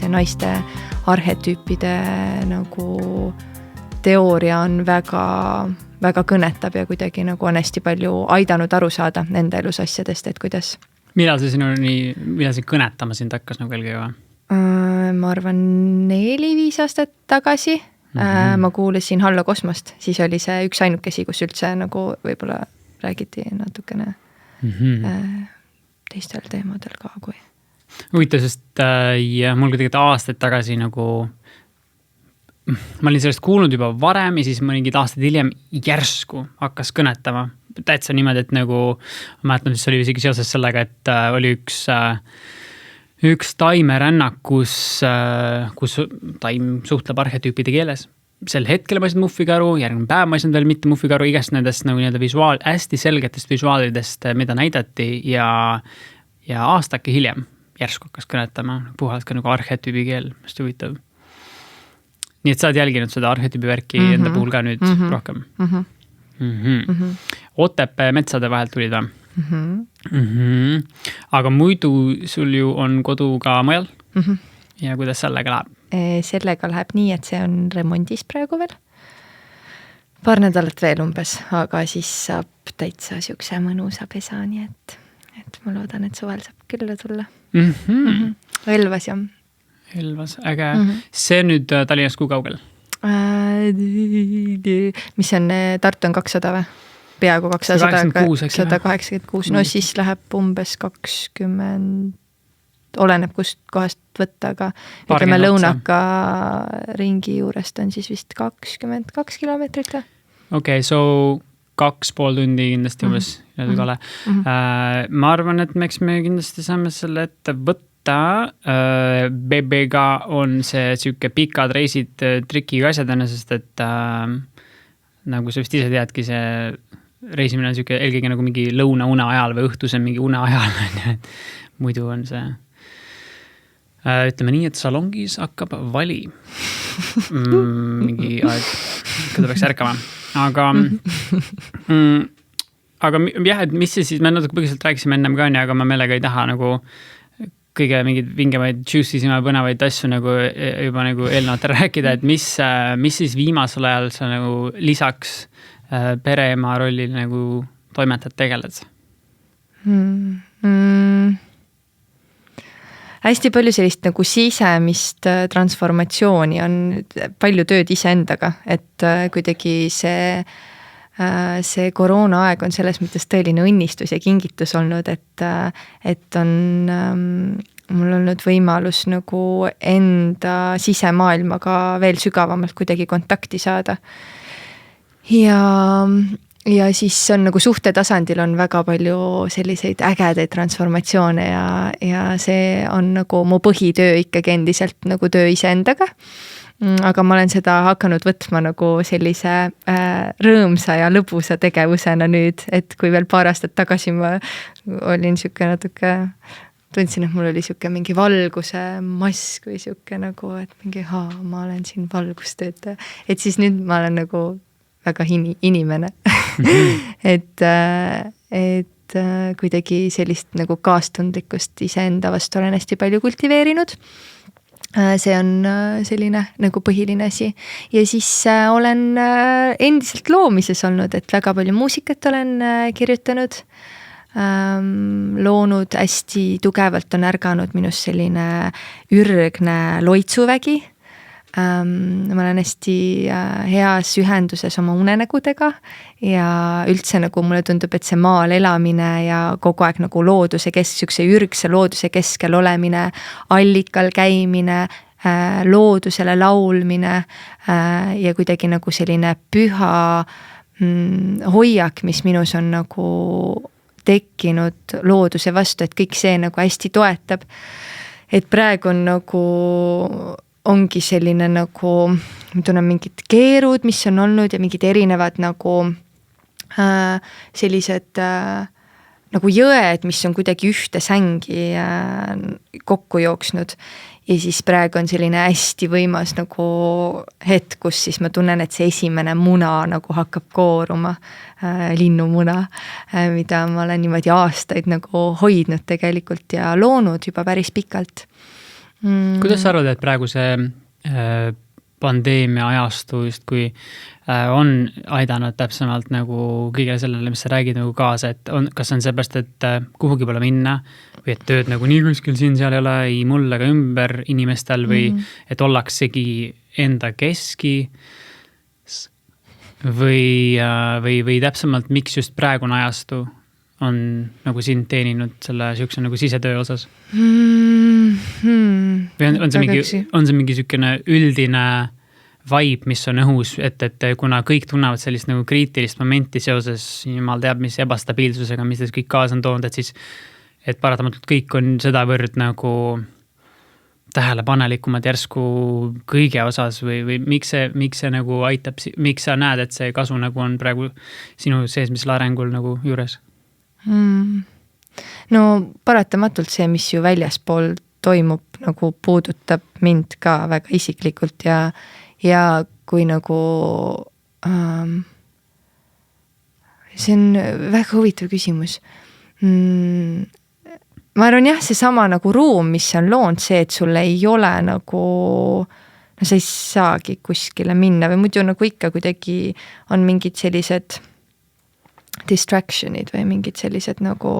see naiste arhetüüpide nagu teooria on väga, väga kõnetab ja kuidagi nagu on hästi palju aidanud aru saada nende elus asjadest, et kuidas. Millal see kõnetama sind hakkas nagu eelkõige? Ma arvan 4-5 aastat tagasi. Ma kuulesin Hallo Kosmost, siis oli see üks ainukesi, kus üldse nagu võib-olla räägiti natukene teistel teemadel ka kui. Huvitav, sest mul tegelikult aastaid tagasi nagu ma olin sellest kuulnud juba varem ja siis mõningid aastad hiljem järsku hakkas kõnetama. Täitsa niimoodi, et nagu ma mäletan, mis oli isegi seoses sellega, et oli üks taimerännak, kus taim suhtleb arhetüüpide keeles. Sel hetkel ma ei saanud muffikaru, järgmine päev ma ei saanud veel mitte muffikaru, igast nendest nagu hästi selgetest visuaalidest, mida näidati ja aastake hiljem järsku hakkas kõnetama puhalt ka nagu arhetüübi keel, hästi huvitav. Nii et sa oled jälginud seda arhetüübi värki enda puhul ka nüüd rohkem? Otepää metsade vahelt tulid või? Aga muidu sul ju on kodu ka mujal ja kuidas sellega läheb? Sellega läheb nii, et see on remondis praegu veel. Paar nädalat veel umbes, aga siis saab täitsa siukse mõnusa pesa, nii et ma loodan, et suvel saab külla tulla. Elvas jah. Elvas, äge. See nüüd Tallinnast kui kaugel? Mis on, Tartu on 200 või? Peaaegu 200, 186. No siis läheb umbes 20, oleneb kust kohast võtta, aga ütleme lõunaka ringi juurest on siis vist 22 kilomeetrit. Okei, so 2,5 tundi kindlasti umbes. Ma arvan, et me kindlasti saame selle ette võtta. BBga on see siuke pikad reisid trikiga asjadena, sest et nagu sa vist ise teadki, see reisimine on siuke eelkõige nagu mingi lõuna ajal või õhtuse mingi une ajal. Muidu on see ütleme nii, et salongis hakkab vali mingi aeg, kui ta peaks ärkama. Aga jah, et mis see siis, me natuke põgusalt rääkisime ennem ka, aga ma meelega ei taha nagu kõige mingid vingemaid juice'isima põnevaid asju nagu juba nagu eelnevatel rääkida, et mis siis viimasel ajal sa nagu lisaks pereema rollil nagu toimetad tegeled? Hästi palju sellist nagu sisemist transformatsiooni on palju tööd iseendaga, et kuidagi see koroona aeg on selles mõttes tõeline õnnistus ja kingitus olnud, et on mul olnud võimalus nagu enda sisemaailmaga veel sügavamalt kuidagi kontakti saada. Ja siis on nagu suhte tasandil on väga palju selliseid ägedaid transformatsioone ja see on nagu mu põhitöö ikkagi endiselt nagu töö iseendaga. Aga ma olen seda hakanud võtma nagu sellise rõõmsa ja lõbusa tegevusena nüüd, et kui veel paar aastat tagasi ma olin siuke natuke, tundsin, et mul oli siuke mingi valguse mask või siuke nagu, et mingi ma olen siin valgustöötaja. Et siis nüüd ma olen nagu väga inimene. et kuidagi sellist nagu kaastundlikkust iseenda vastu olen hästi palju kultiveerinud. See on selline nagu põhiline asi. Ja siis olen endiselt loomises olnud, et väga palju muusikat olen kirjutanud, loonud, hästi tugevalt on ärganud minus selline ürgne loitsuvägi. Ma olen hästi heas ühenduses oma unenägudega ja üldse nagu mulle tundub, et see maal elamine ja kogu aeg nagu looduse siukse ürgse looduse keskel olemine, allikal käimine, loodusele laulmine ja kuidagi nagu selline püha hoiak, mis minus on nagu tekkinud looduse vastu, et kõik see nagu hästi toetab. Et praegu on nagu ongi selline nagu, ma tunnen mingid keerud, mis on olnud ja mingid erinevad nagu sellised nagu jõed, mis on kuidagi ühte sängi kokku jooksnud. Ja siis praegu on selline hästi võimas nagu hetk, kus siis ma tunnen, et see esimene muna nagu hakkab kooruma, linnumuna, mida ma olen niimoodi aastaid nagu hoidnud tegelikult ja loonud juba päris pikalt. Kuidas sa arvad, et praegu see pandeemia ajastu just kui on aidanud täpsemalt nagu kõigele sellele, mis sa räägid nagu kaasa, et kas on seepärast, et kuhugi pole minna või et tööd nagu nii kuskil siin seal ei ole ei mul ega ümber inimestel või et ollaksegi enda keski või täpsemalt, miks just praegune ajastu on nagu sind teeninud selle siukse nagu sisetöö osas? Või on see mingi siukene üldine vibe, mis on õhus, et kuna kõik tunnevad sellist nagu kriitilist momenti seoses jumal teab, mis ebastabiilsusega, mis kõik kaasa on toonud, et siis et paratamatult kõik on sedavõrd nagu tähelepanelikumad järsku kõige osas või miks see nagu aitab, miks sa näed, et see kasu nagu on praegu sinu seesmisel arengul nagu juures? No paratamatult see, mis ju väljaspool toimub, nagu puudutab mind ka väga isiklikult ja kui nagu see on väga huvitav küsimus. Ma arvan jah, see sama nagu ruum, mis on loonud see, et sulle ei ole nagu no sa ei saagi kuskile minna või muidu nagu ikka kuidagi on mingid sellised distractionid või mingid sellised nagu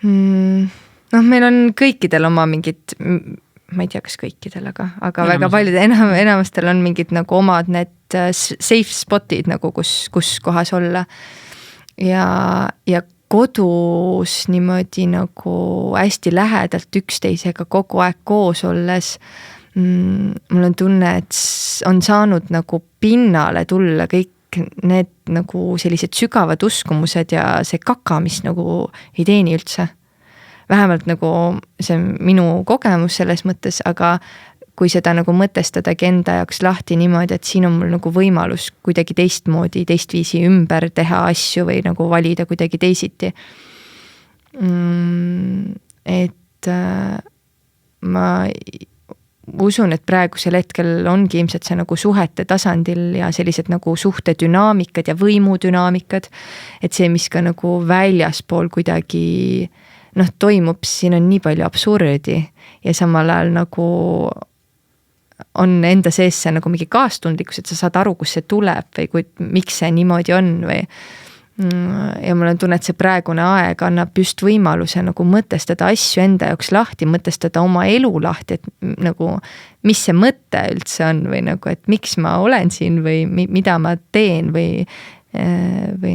meil on kõikidel oma mingid, ma ei tea, kas kõikidel, aga väga paljudel enamustel on mingid nagu omad need safe spotid nagu kus kohas olla ja kodus niimoodi nagu hästi lähedalt üksteisega kogu aeg koos olles mul on tunne, et on saanud nagu pinnale tulla kõik need nagu sellised sügavad uskumused ja see kaka, mis nagu ei teeni üldse. Vähemalt nagu see on minu kogemus selles mõttes, aga kui seda nagu mõtestadagi enda jaoks lahti niimoodi, et siin on mul nagu võimalus kuidagi teistmoodi, teistviisi ümber teha asju või nagu valida kuidagi teisiti. Et ma usun, et praegusel hetkel ongi ilmselt see nagu suhete tasandil ja sellised nagu suhte dünaamikad ja võimudünaamikad, et see, mis ka nagu väljaspool kuidagi toimub, siin on nii palju absurdi ja samal ajal nagu on enda sees see nagu mingi kaastundlikkus, et sa saad aru, kus see tuleb või miks see niimoodi on või ja mul on tunne, et see praegune aeg annab just võimaluse nagu mõtestada asju enda jaoks lahti, mõtestada oma elu lahti, et nagu mis see mõte üldse on või nagu, et miks ma olen siin või mida ma teen või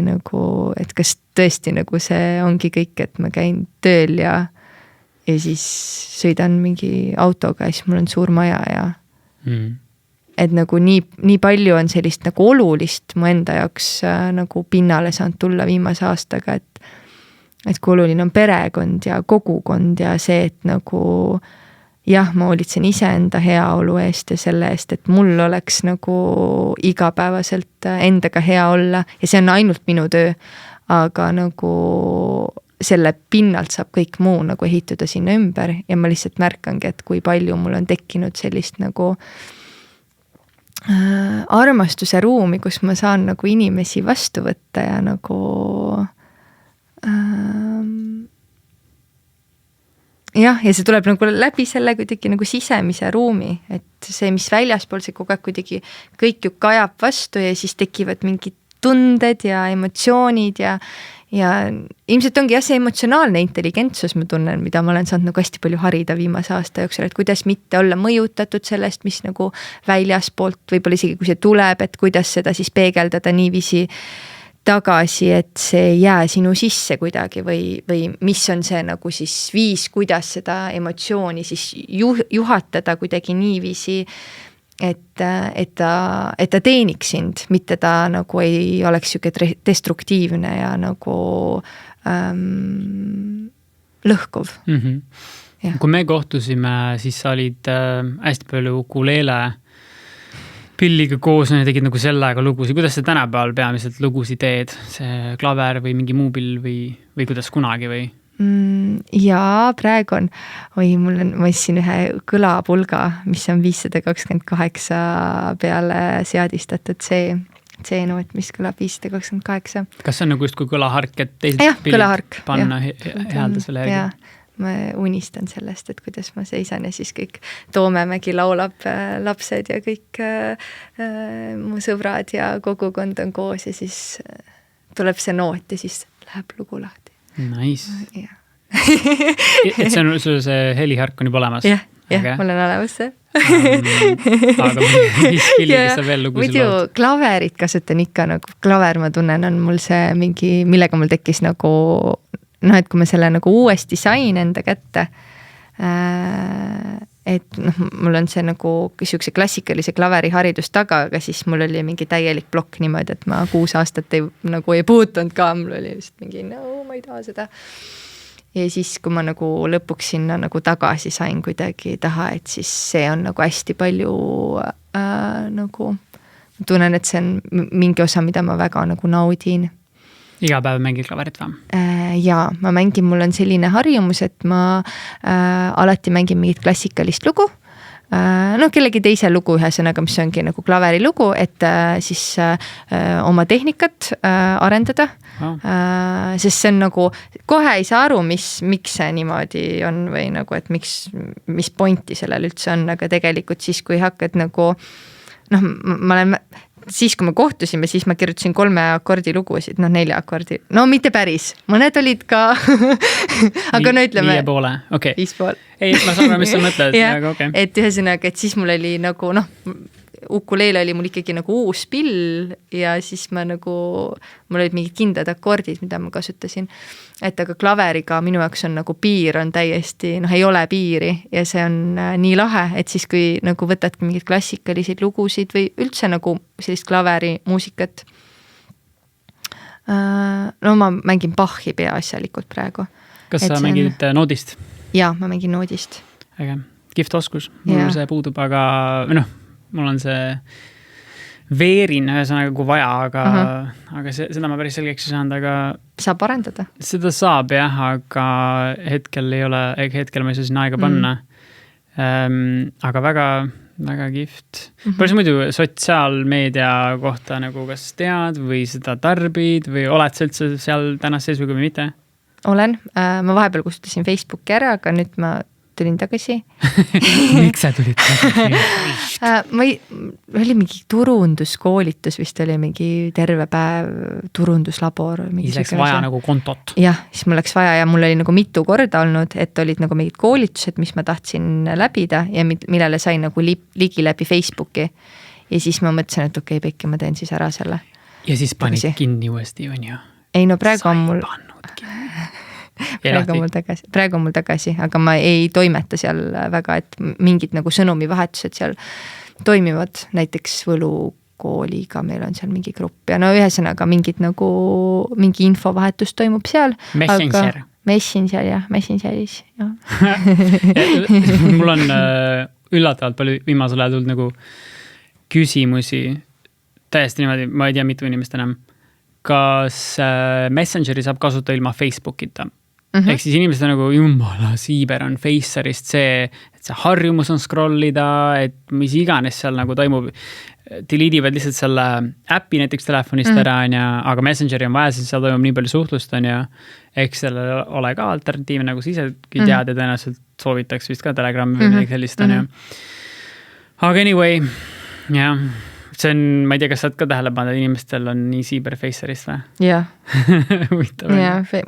nagu, et kas tõesti nagu see ongi kõik, et ma käin tööl ja siis sõidan mingi autoga ja siis mul on suur maja ja et nagu nii palju on sellist nagu olulist mu enda jaoks nagu pinnale saanud tulla viimase aastaga, et kui oluline on perekond ja kogukond ja see, et nagu jah, ma hoolitsen iseenda heaolu eest ja selle eest, et mul oleks nagu igapäevaselt endaga hea olla ja see on ainult minu töö, aga nagu selle pinnalt saab kõik muu nagu ehituda sinna ümber ja ma lihtsalt märkangi, et kui palju mul on tekkinud sellist nagu armastuse ruumi, kus ma saan nagu inimesi vastu võtta ja nagu jah, ja see tuleb nagu läbi selle kuidagi nagu sisemise ruumi, et see, mis väljaspool, see kogu aeg kuidagi kõik ju kajab vastu ja siis tekivad mingid tunded ja emotsioonid ja ilmselt ongi jah, see emotsionaalne intelligentsus, ma tunnen, mida ma olen saanud nagu hästi palju harida viimase aasta jooksul, et kuidas mitte olla mõjutatud sellest, mis nagu väljaspoolt, võib-olla isegi kui see tuleb, et kuidas seda siis peegeldada niiviisi tagasi, et see ei jää sinu sisse kuidagi või mis on see nagu siis viis, kuidas seda emotsiooni siis juhatada kuidagi niiviisi, et ta teeniks sind, mitte ta nagu ei oleks siuke destruktiivne ja nagu lõhkuv. Kui me kohtusime, siis sa olid hästi palju ukuleele pilliga koos ja tegid nagu selle aega lugusid. Kuidas sa tänapäeval peamiselt lugusid teed? See klaver või mingi muu pill või kuidas kunagi või? Ja praegu on, ma ostsin ühe kõlapulga, mis on 528 peale seadistatud C-noot, mis kõlab 528. Kas see on nagu just kui kõlahark, et teised pillid panna healda selle järgi? ma unistan sellest, et kuidas ma seisan ja siis kõik Toomemägi laulab, lapsed ja kõik mu sõbrad ja kogukond on koos ja siis tuleb see noot ja siis läheb lugu lahti. Nice. Ja. Et sul see helihark on juba olemas? Jah, mul on olemas see. Aga mis killiga sa veel lugusid muidu klaverit kasutan ikka, nagu klaver ma tunnen, on mul see mingi, millega mul tekkis nagu et kui ma selle nagu uuesti sain enda kätte, et mul on see nagu siukse klassikalise klaveri haridus taga, aga siis mul oli mingi täielik plokk niimoodi, et ma 6 aastat ei puutunud ka, mul oli lihtsalt mingi, ma ei taha seda. Ja siis, kui ma nagu lõpuks sinna nagu tagasi sain kuidagi taha, et siis see on nagu hästi palju nagu, ma tunnen, et see on mingi osa, mida ma väga nagu naudin. Iga päev mängid klaverit või? Jaa, ma mängin, mul on selline harjumus, et ma alati mängin mingit klassikalist lugu. Kellegi teise lugu ühesõnaga, mis ongi nagu klaveri lugu, et siis oma tehnikat arendada. Sest see on nagu, kohe ei saa aru, miks see niimoodi on või nagu, et mis pointi sellel üldse on, aga tegelikult siis, kui hakkad nagu, ma olen siis, kui me kohtusime, siis ma kirjutasin 3 akordi lugusid, 4 akordi. No mitte päris, mõned olid ka, aga no ütleme 5,5, okei. 5,5. Ei, ma saan aru, mis sa mõtled, aga okei. Et ühesõnaga, et siis mul oli nagu, ukuleele oli mul ikkagi nagu uus pill ja siis ma nagu, mul olid mingid kindlad akordid, mida ma kasutasin. Et aga klaveriga minu jaoks on nagu piir on täiesti, ei ole piiri ja see on nii lahe, et siis kui nagu võtadki mingid klassikalised lugusid või üldse nagu sellist klaveri muusikat. Ma mängin Bachi peaasjalikult praegu. Kas sa mängid noodist? Jaa, ma mängin noodist. Äge, kihvt oskus. Mul see puudub, aga mul on see veerin ühesõnaga kui vaja, aga seda ma päris selgeks ei saanud, aga saab arendada? Seda saab jah, aga hetkel ma ei saa sinna aega panna. Aga väga, väga kihvt. Palju sa muidu sotsiaalmeedia kohta nagu kas tead või seda tarbid või oled sa üldse seal tänast seisuga või mitte? Olen. Ma vahepeal kustutasin Facebooki ära, aga nüüd ma tulin tagasi. Miks sa tulid tagasi? Oli mingi turunduskoolitus, vist oli mingi terve päev turunduslabor. Siis läks vaja nagu kontot. Jah, siis mul läks vaja ja mul oli nagu mitu korda olnud, et olid nagu mingid koolitused, mis ma tahtsin läbida ja millele sain nagu ligi läbi Facebooki. Ja siis ma mõtlesin, et okei, Pekki, ma teen siis ära selle. Ja siis panid kinni uuesti, on ju? Ei, praegu on mul... praegu on mul tagasi, aga ma ei toimeta seal väga, et mingid nagu sõnumivahetused seal toimivad, näiteks Võlukooliga meil on seal mingi grupp ja ühesõnaga mingi infovahetus toimub seal. Messenger. Messengeris, jah. Mul on üllatavalt palju viimasel ajal tulnud nagu küsimusi, täiesti niimoodi, ma ei tea mitu inimest enam, kas Messengeri saab kasutada ilma Facebookita. Ehk siis inimesed on nagu, jumala, siiber on Facerist see, et see harjumus on scrollida, et mis iganes seal nagu toimub. Deleedivad lihtsalt selle äppi näiteks telefonist ära, aga Messengeri on vaja, siis seal toimub nii palju suhtlust, ehk selle ole ka alternatiiv, nagu sa isegi tead ja tõenäoliselt soovitaks vist ka Telegrami või midagi sellist. Aga anyway, jah. See on, ma ei tea, kas sa oled ka tähele pannud, et inimestel on nii siiber Facerist või? Jah.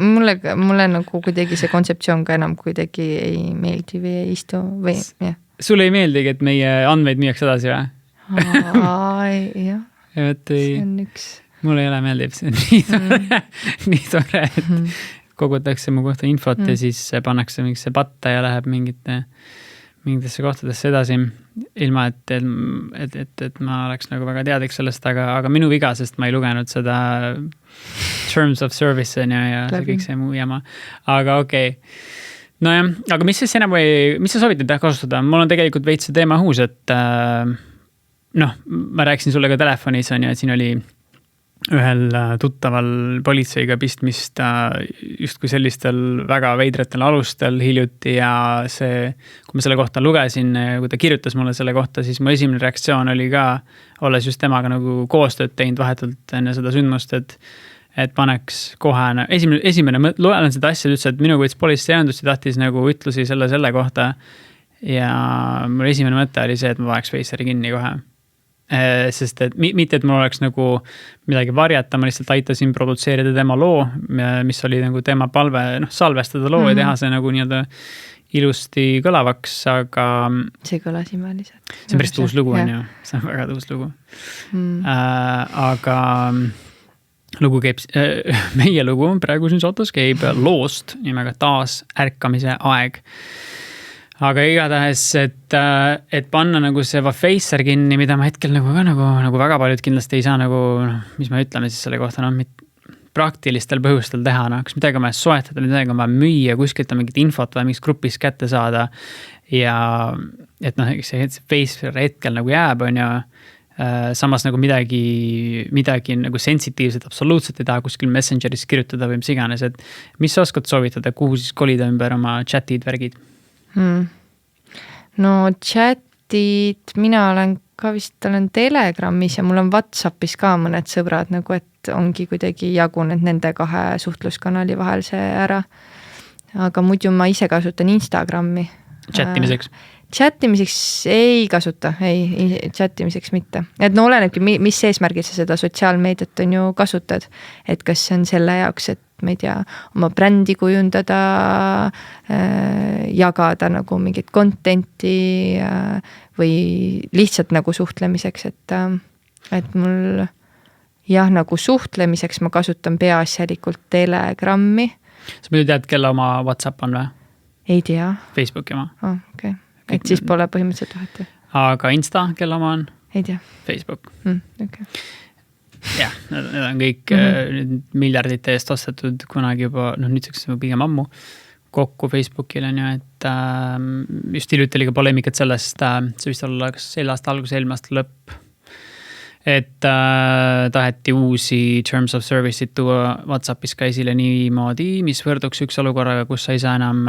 Mulle nagu kuidagi see kontseptsioon ka enam kuidagi ei meeldi või ei istu või jah. Sulle ei meeldigi, et meie andmeid müüaks edasi või? Jah. See on üks. Mulle ei ole meeldib, see on nii tore, et kogutakse mu kohta infot ja siis pannakse mingisse patta ja läheb mingitesse kohtadesse edasi, ilma et ma oleks nagu väga teadlik sellest, aga minu viga, sest ma ei lugenud seda Terms of Service ja see kõik see muu jama. Aga okei. Nojah, aga mis sa soovitad kasutada? Mul on tegelikult veits see teema õhus, et ma rääkisin sulle ka telefonis, et siin oli ühel tuttaval politseiga pistmist justkui sellistel väga veidratel alustel hiljuti ja see, kui ma selle kohta lugesin, kui ta kirjutas mulle selle kohta, siis mu esimene reaktsioon oli ka, olles just temaga nagu koostööd teinud vahetult enne seda sündmust, et paneks kohe, esimene loen seda asja, ütles, et minuga võttis politseiandust ja tahtis nagu ütlusi selle kohta. Ja mul esimene mõte oli see, et ma paneks Faceri kinni kohe. Sest et mitte, et mul oleks nagu midagi varjata, ma lihtsalt aitasin produtseerida tema loo, mis oli nagu tema palve, salvestada loo ja teha see nagu nii-öelda ilusti kõlavaks, aga see kõlas imeliselt. See on päris tuus lugu, on ju. See on väga tuus lugu. Aga lugu käib, meie lugu praegu siin Sotos käib loost nimega Taas ärkamise aeg. Aga igatahes, et panna nagu see Facer kinni, mida ma hetkel nagu väga paljud kindlasti ei saa nagu, mis me ütleme siis selle kohta, praktilistel põhjustel teha, kas midagi on vaja soetada, midagi on vaja müüa, kuskilt on mingit infot või mingis grupis kätte saada ja et see Facer hetkel nagu jääb, on ju, samas nagu midagi nagu sensitiivset absoluutselt ei taha kuskil Messengeris kirjutada või mis iganes, et mis sa oskad soovitada, kuhu siis kolida ümber oma chatid, värgid? No chatid, mina olen Telegramis ja mul on WhatsAppis ka mõned sõbrad nagu, et ongi kuidagi jagunud nende 2 suhtluskanali vahel see ära. Aga muidu ma ise kasutan Instagrami. Chattimiseks? Chattimiseks ei kasuta, chattimiseks mitte. Et olenebki, mis eesmärgil sa seda sotsiaalmeediat on ju kasutad. Et kas see on selle jaoks, et ma ei tea, oma brändi kujundada, jagada nagu mingit contenti või lihtsalt nagu suhtlemiseks, et mul nagu suhtlemiseks ma kasutan peaasjalikult Telegrami. Sa muidu tead, kelle oma WhatsApp on või? Ei tea. Facebooki oma? Okay. Et siis pole põhimõtteliselt vahet. Aga Insta, kelle oma on? Ei tea. Facebook. Okay. Jah, need on kõik miljardite eest ostetud kunagi juba, nüüdseks pigem ammu kokku Facebookil on ju, et just hiljuti oli ka poleemikat sellest, see vist olla kas selle aasta algus, eelmine aasta lõpp, et taheti uusi Terms of Service'id tuua WhatsAppis ka esile niimoodi, mis võrduks üks olukorraga, kus sa ei saa enam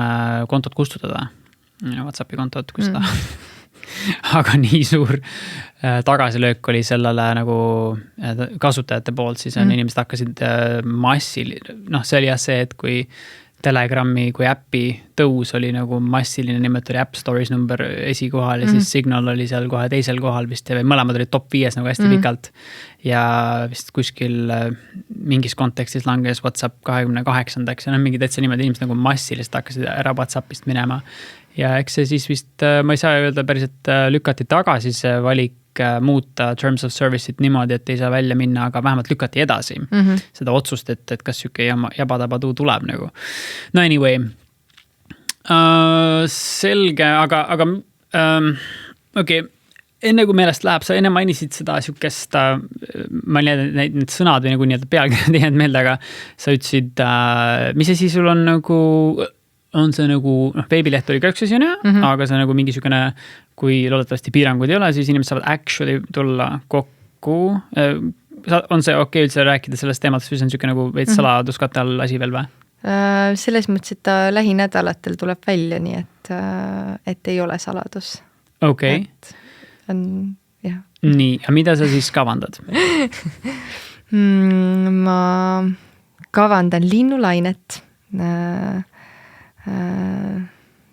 kontot kustutada. WhatsAppi kontot, kus ta aga nii suur tagasilöök oli sellele nagu kasutajate poolt, siis on inimesed hakkasid see oli jah see, et kui Telegrami kui äppi tõus oli nagu massiline, nimelt oli App Store'is number esikohal ja siis Signal oli seal kohe teisel kohal vist ja mõlemad olid top 5 nagu hästi pikalt ja vist kuskil mingis kontekstis langes WhatsApp 28-ndaks ja mingi täitsa niimoodi inimesed nagu massiliselt hakkasid ära WhatsAppist minema ja eks see siis vist, ma ei saa öelda päris, et lükati tagasi see valik muuta Terms of Service'it niimoodi, et ei saa välja minna, aga vähemalt lükati edasi seda otsust, et kas süke jabatabadu tuleb nagu. No anyway, selge, aga okei, enne kui meelest läheb, sa enne mainisid seda sükest, ma ei tea, need sõnad või nagu nii-öelda pealkirjad ei jäänud meelde, aga sa ütlesid, mis asi sul on nagu, on see nagu, veebileht oli ka üks asi, aga see nagu mingi sükene, kui loodetavasti piirangud ei ole, siis inimesed saavad actually tulla kokku. On see okei üldse rääkida sellest teematest või see on sükene nagu veits saladuskatte all asi veel või? Selles mõttes, et ta lähinädalatel tuleb välja, nii et ei ole saladus. Okei. Jah. Nii, ja mida sa siis kavandad? Ma kavandan linnulainet.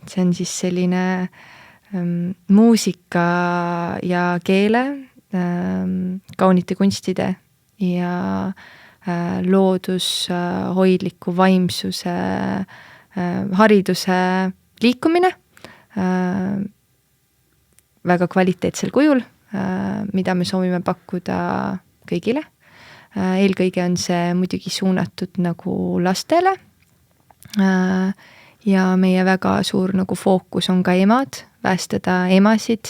See on siis selline muusika ja keele, kaunite kunstide ja loodushoidliku vaimsuse, hariduse liikumine väga kvaliteetsel kujul, mida me soovime pakkuda kõigile. Eelkõige on see muidugi suunatud nagu lastele ja meie väga suur nagu fookus on ka emad, päästada emasid,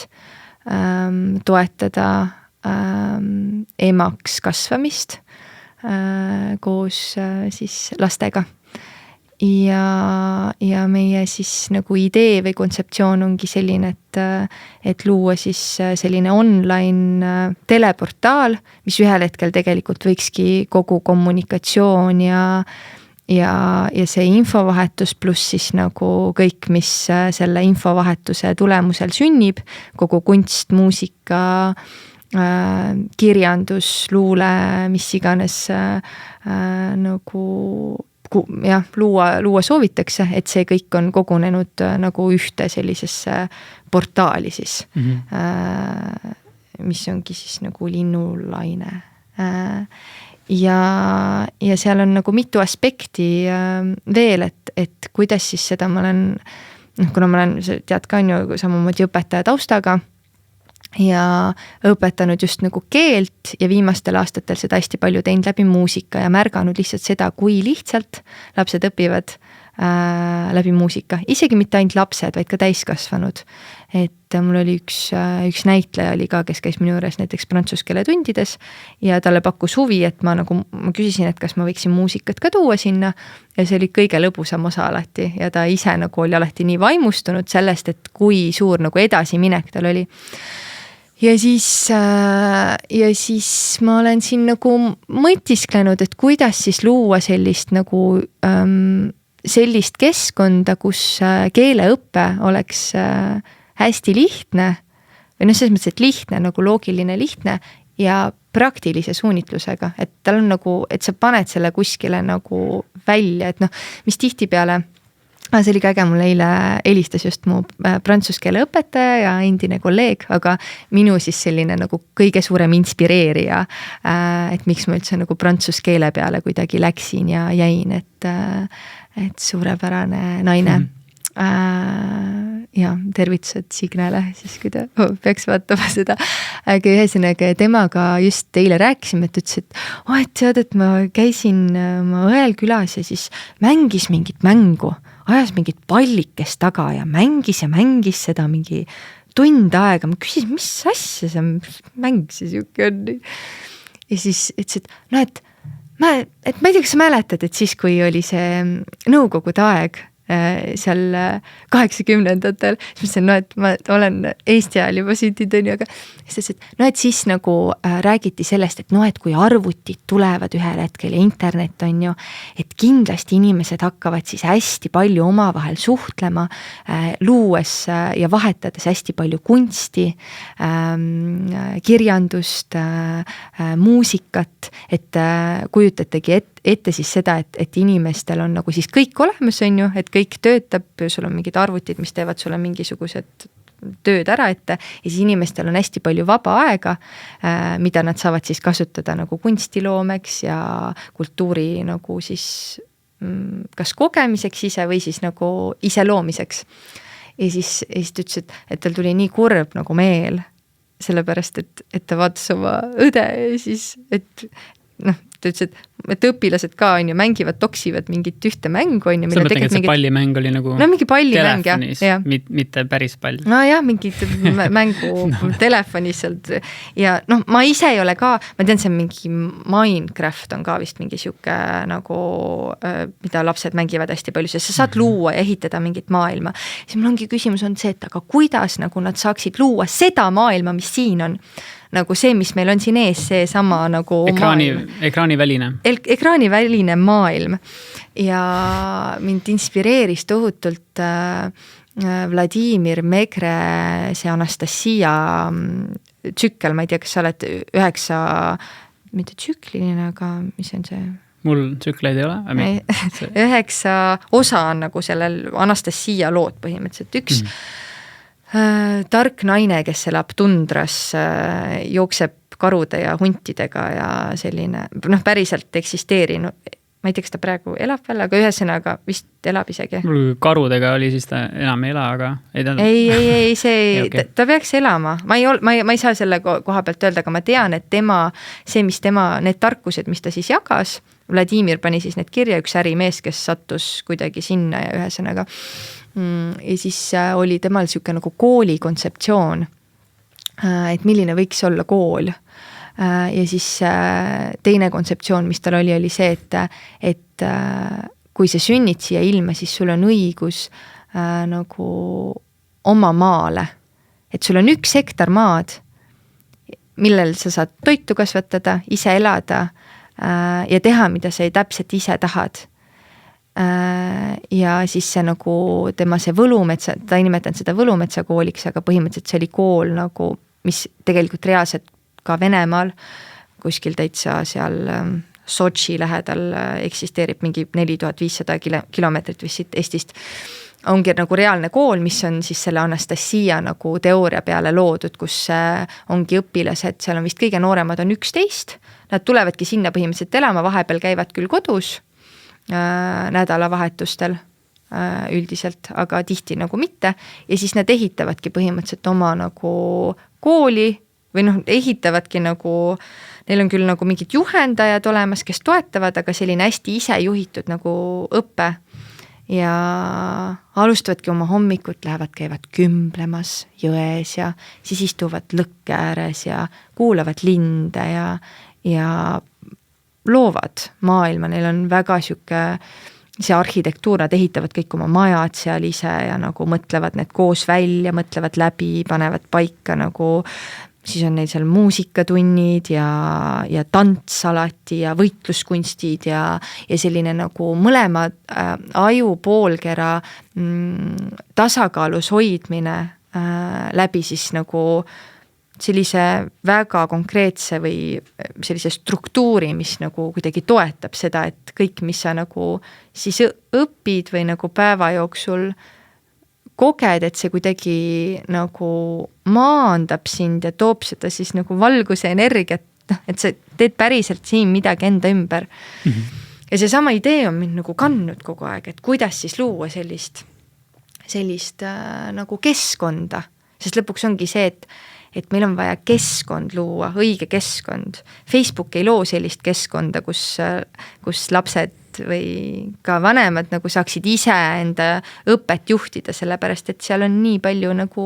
toetada emaks kasvamist koos siis lastega. Ja meie siis nagu idee või kontseptsioon ongi selline, et luua siis selline online teleportaal, mis ühel hetkel tegelikult võikski kogu kommunikatsioon ja see infovahetus pluss siis nagu kõik, mis selle infovahetuse tulemusel sünnib, kogu kunst, muusika, kirjandus, luule, mis iganes nagu luua soovitakse, et see kõik on kogunenud nagu ühte sellisesse portaali siis, mis ongi siis nagu linnulaine. Ja seal on nagu mitu aspekti veel, et kuidas siis seda ma olen, kuna ma olen, tead ka on ju samamoodi õpetaja taustaga, ja õpetanud just nagu keelt ja viimastel aastatel seda hästi palju teinud läbi muusika ja märganud lihtsalt seda, kui lihtsalt lapsed õpivad läbi muusika. Isegi mitte ainult lapsed, vaid ka täiskasvanud. Et mul oli üks näitleja oli ka, kes käis minu juures näiteks prantsuse keele tundides ja talle pakkus huvi, et ma küsisin, et kas ma võiksin muusikat ka tuua sinna ja see oli kõige lõbusam osa alati ja ta ise nagu oli alati nii vaimustunud sellest, et kui suur nagu edasiminek tal oli. Ja siis ma olen siin nagu mõtisklenud, et kuidas siis luua sellist nagu sellist keskkonda, kus keeleõppe oleks hästi lihtne või selles mõttes, et lihtne, nagu loogiline lihtne ja praktilise suunitlusega, et tal on nagu, et sa paned selle kuskile nagu välja, et mis tihtipeale see oli ka äge, mul eile helistas just mu prantsuse keele õpetaja ja endine kolleeg, aga minu siis selline nagu kõige suurem inspireerija, et miks ma üldse nagu prantsuse keele peale kuidagi läksin ja jäin, et suurepärane naine. Ja tervitused Signele, siis kui ta peaks vaatama seda. Aga ühesõnaga temaga just teile rääkisime, et ütles, et tead, et ma käisin ma õel külas ja siis mängis mingit mängu, ajas mingit pallikest taga ja mängis seda mingi tund aega. Ma küsisin, mis asja see mäng see siuke on? Ja siis ütles, et ma ei tea, kas sa mäletad, et siis, kui oli see nõukogude aeg, seal 80-ndatel, siis mõtlesin, et ma olen Eesti ajal juba sündinud, aga et siis nagu räägiti sellest, et kui arvutid tulevad ühel hetkel ja internet on ju, et kindlasti inimesed hakkavad siis hästi palju omavahel suhtlema, luues ja vahetades hästi palju kunsti, kirjandust, muusikat, et kujutategi ette siis seda, et inimestel on nagu siis kõik olemas on ju, et kõik töötab, sul on mingid arvutid, mis teevad sulle mingisugused tööd ära ette ja siis inimestel on hästi palju vaba aega, mida nad saavad siis kasutada nagu kunstiloomeks ja kultuuri nagu siis kas kogemiseks ise või siis nagu ise loomiseks. Ja siis ta ütles, et tal tuli nii kurb nagu meel, sellepärast, et ta vaatas oma õde ja siis, et ta ütles, et õpilased ka on ju mängivad, toksivad mingit ühte mängu on ju. Sa mõtlen, et see pallimäng oli nagu mingi pallimäng, telefonis, mitte päris pall. No jah, mingid mängu telefonis sealt ja ma ise ei ole ka, ma tean, see mingi Minecraft on ka vist mingi siuke nagu, mida lapsed mängivad hästi palju, sest sa saad luua ja ehitada mingit maailma. Siis mul ongi küsimus on see, et aga kuidas nagu nad saaksid luua seda maailma, mis siin on? Nagu see, mis meil on siin ees, see sama nagu ekraaniväline. Ekraaniväline maailm ja mind inspireeris tohutult Vladimir Megre, see Anastasia tsükkel, ma ei tea, kas sa oled 9, mitte tsükliline, aga mis on see? Mul tsükleid ei ole. 9 osa on nagu sellel Anastasia lood põhimõtteliselt, üks tark naine, kes elab tundras, jookseb karude ja huntidega ja selline, päriselt eksisteerinud. Ma ei tea, kas ta praegu elab veel, aga ühesõnaga vist elab isegi. Karudega oli siis ta enam ei ela, aga ei, see, okay. Ta peaks elama. Ma ei saa selle koha pealt öelda, aga ma tean, et need tarkused, mis ta siis jagas, Vladimir pani siis need kirja, üks ärimees, kes sattus kuidagi sinna ja ühesõnaga ja siis oli temal siuke nagu kooli kontseptsioon, et milline võiks olla kool. Ja siis teine kontseptsioon, mis tal oli see, et kui sa sünnid siia ilma, siis sul on õigus nagu oma maale. Et sul on 1 hektar maad, millel sa saad toitu kasvatada, ise elada ja teha, mida sa täpselt ise tahad. Ja siis see nagu tema see Võlumetsa, ta ei nimetanud seda Võlumetsa kooliks, aga põhimõtteliselt see oli kool nagu, mis tegelikult reaalselt ka Venemaal, kuskil täitsa seal Sotši lähedal eksisteerib mingi 4500 kilomeetrit vist siit Eestist. Ongi nagu reaalne kool, mis on siis selle Anastasia nagu teooria peale loodud, kus ongi õpilased, seal on vist kõige nooremad on 11. Nad tulevadki sinna põhimõtteliselt elama, vahepeal käivad küll kodus nädalavahetustel üldiselt, aga tihti nagu mitte. Ja siis nad ehitavadki põhimõtteliselt oma nagu kooli või ehitavadki nagu neil on küll nagu mingid juhendajad olemas, kes toetavad, aga selline hästi ise juhitud nagu õppe ja alustavadki oma hommikut, käivad kümblemas jões ja siis istuvad lõkke ääres ja kuulavad linde ja loovad maailma, neil on väga see arhitektuur, nad ehitavad kõik oma majad seal ise ja nagu mõtlevad need koos välja, mõtlevad läbi, panevad paika nagu siis on neil seal muusikatunnid ja tants alati ja võitluskunstid ja selline nagu mõlema aju poolkera tasakaalus hoidmine läbi siis nagu sellise väga konkreetse või sellise struktuuri, mis nagu kuidagi toetab seda, et kõik, mis sa nagu siis õpid või nagu päeva jooksul koged, et see kuidagi nagu maandab sind ja toob seda siis nagu valguse energiat, et sa teed päriselt siin midagi enda ümber. Ja see sama idee on mind nagu kandnud kogu aeg, et kuidas siis luua sellist nagu keskkonda, sest lõpuks ongi see, et meil on vaja keskkond luua, õige keskkond. Facebook ei loo sellist keskkonda, kus lapsed või ka vanemad nagu saaksid ise enda õpet juhtida, sellepärast et seal on nii palju nagu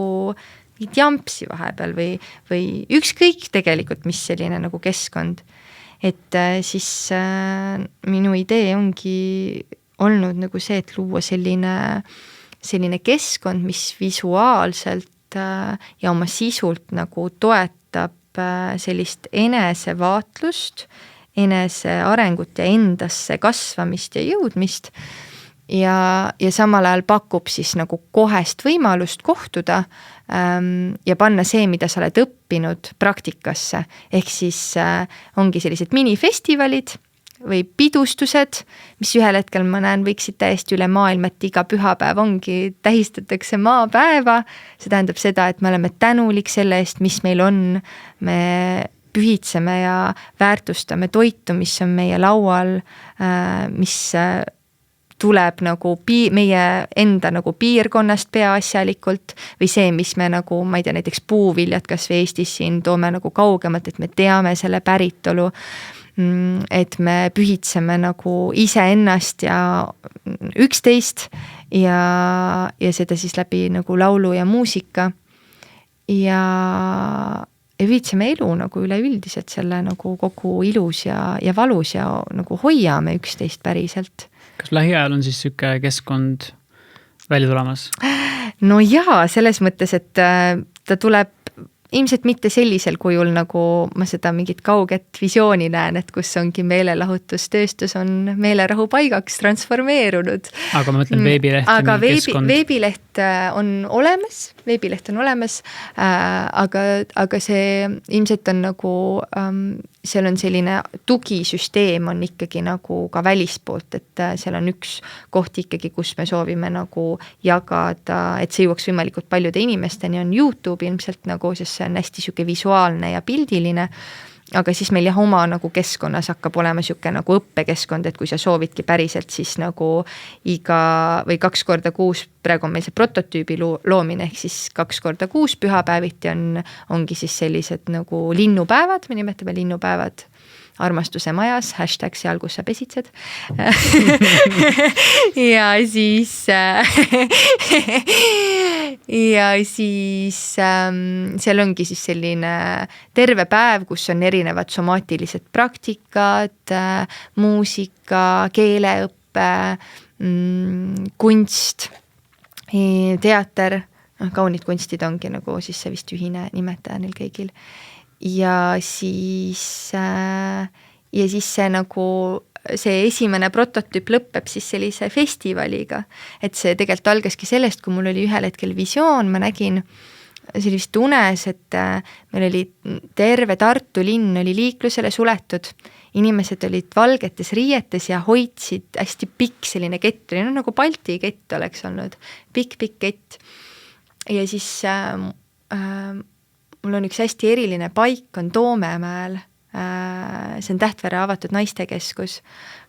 jampsi vahepeal või ükskõik tegelikult, mis selline nagu keskkond. Et siis minu idee ongi olnud nagu see, et luua selline keskkond, mis visuaalselt ja oma sisult nagu toetab sellist enesevaatlust, enese arengut ja endasse kasvamist ja jõudmist ja samal ajal pakub siis nagu kohest võimalust kohtuda ja panna see, mida sa oled õppinud praktikasse. Ehk siis ongi sellised minifestivalid või pidustused, mis ühel hetkel ma näen võiksid täiesti üle maailma, et iga pühapäev ongi, tähistatakse maapäeva. See tähendab seda, et me oleme tänulik selle eest, mis meil on, me pühitseme ja väärtustame toitu, mis on meie laual, mis tuleb nagu meie enda nagu piirkonnast peaasjalikult või see, mis me nagu, ma ei tea, näiteks puuviljad kas või Eestis siin toome nagu kaugemalt, et me teame selle päritolu, et me pühitseme nagu iseennast ja üksteist ja seda siis läbi nagu laulu ja muusika ja viitseme elu nagu üleüldiselt selle nagu kogu ilus ja valus ja nagu hoiame üksteist päriselt. Kas lähiajal on siis süke keskkond välja tulemas? No jaa, selles mõttes, et ta tuleb ilmselt mitte sellisel kujul, nagu ma seda mingit kauget visiooni näen, et kus ongi meelelahutustööstus on meelerahu paigaks transformeerunud. Aga ma mõtlen veebileht. Aga veebileht on olemas, aga see ilmselt on nagu, seal on selline tugisüsteem on ikkagi nagu ka välispoolt, et seal on üks koht ikkagi, kus me soovime nagu jagada, et see jõuaks võimalikult paljude inimesteni, on YouTube ilmselt nagu, sest see on hästi süke visuaalne ja pildiline, aga siis meil jah oma nagu keskkonnas hakkab olema süke nagu õppekeskkond, et kui sa soovidki päriselt siis nagu iga või 2 korda kuus, praegu on meil see prototüübi loomine, ehk siis 2 korda kuus pühapäeviti ongi siis sellised nagu linnupäevad, me nimetame linnupäevad armastuse majas, hashtag seal, kus sa pesitsed. ja siis seal ongi siis selline terve päev, kus on erinevad somaatilised praktikad, muusika, keeleõppe, kunst, teater, kaunid kunstid ongi nagu siis see vist ühine nimetaja neil kõigil. Ja siis see nagu see esimene prototüüp lõpeb siis sellise festivaliga, et see tegelikult algaski sellest, kui mul oli ühel hetkel visioon, ma nägin see oli vist unes, et meil oli terve Tartu linn oli liiklusele suletud, inimesed olid valgetes riietes ja hoidsid hästi pikk selline kett, oli nagu Balti kett oleks olnud, pikk kett. Ja siis mul on üks hästi eriline paik, on Toomemäel, see on Tähtvere avatud naistekeskus,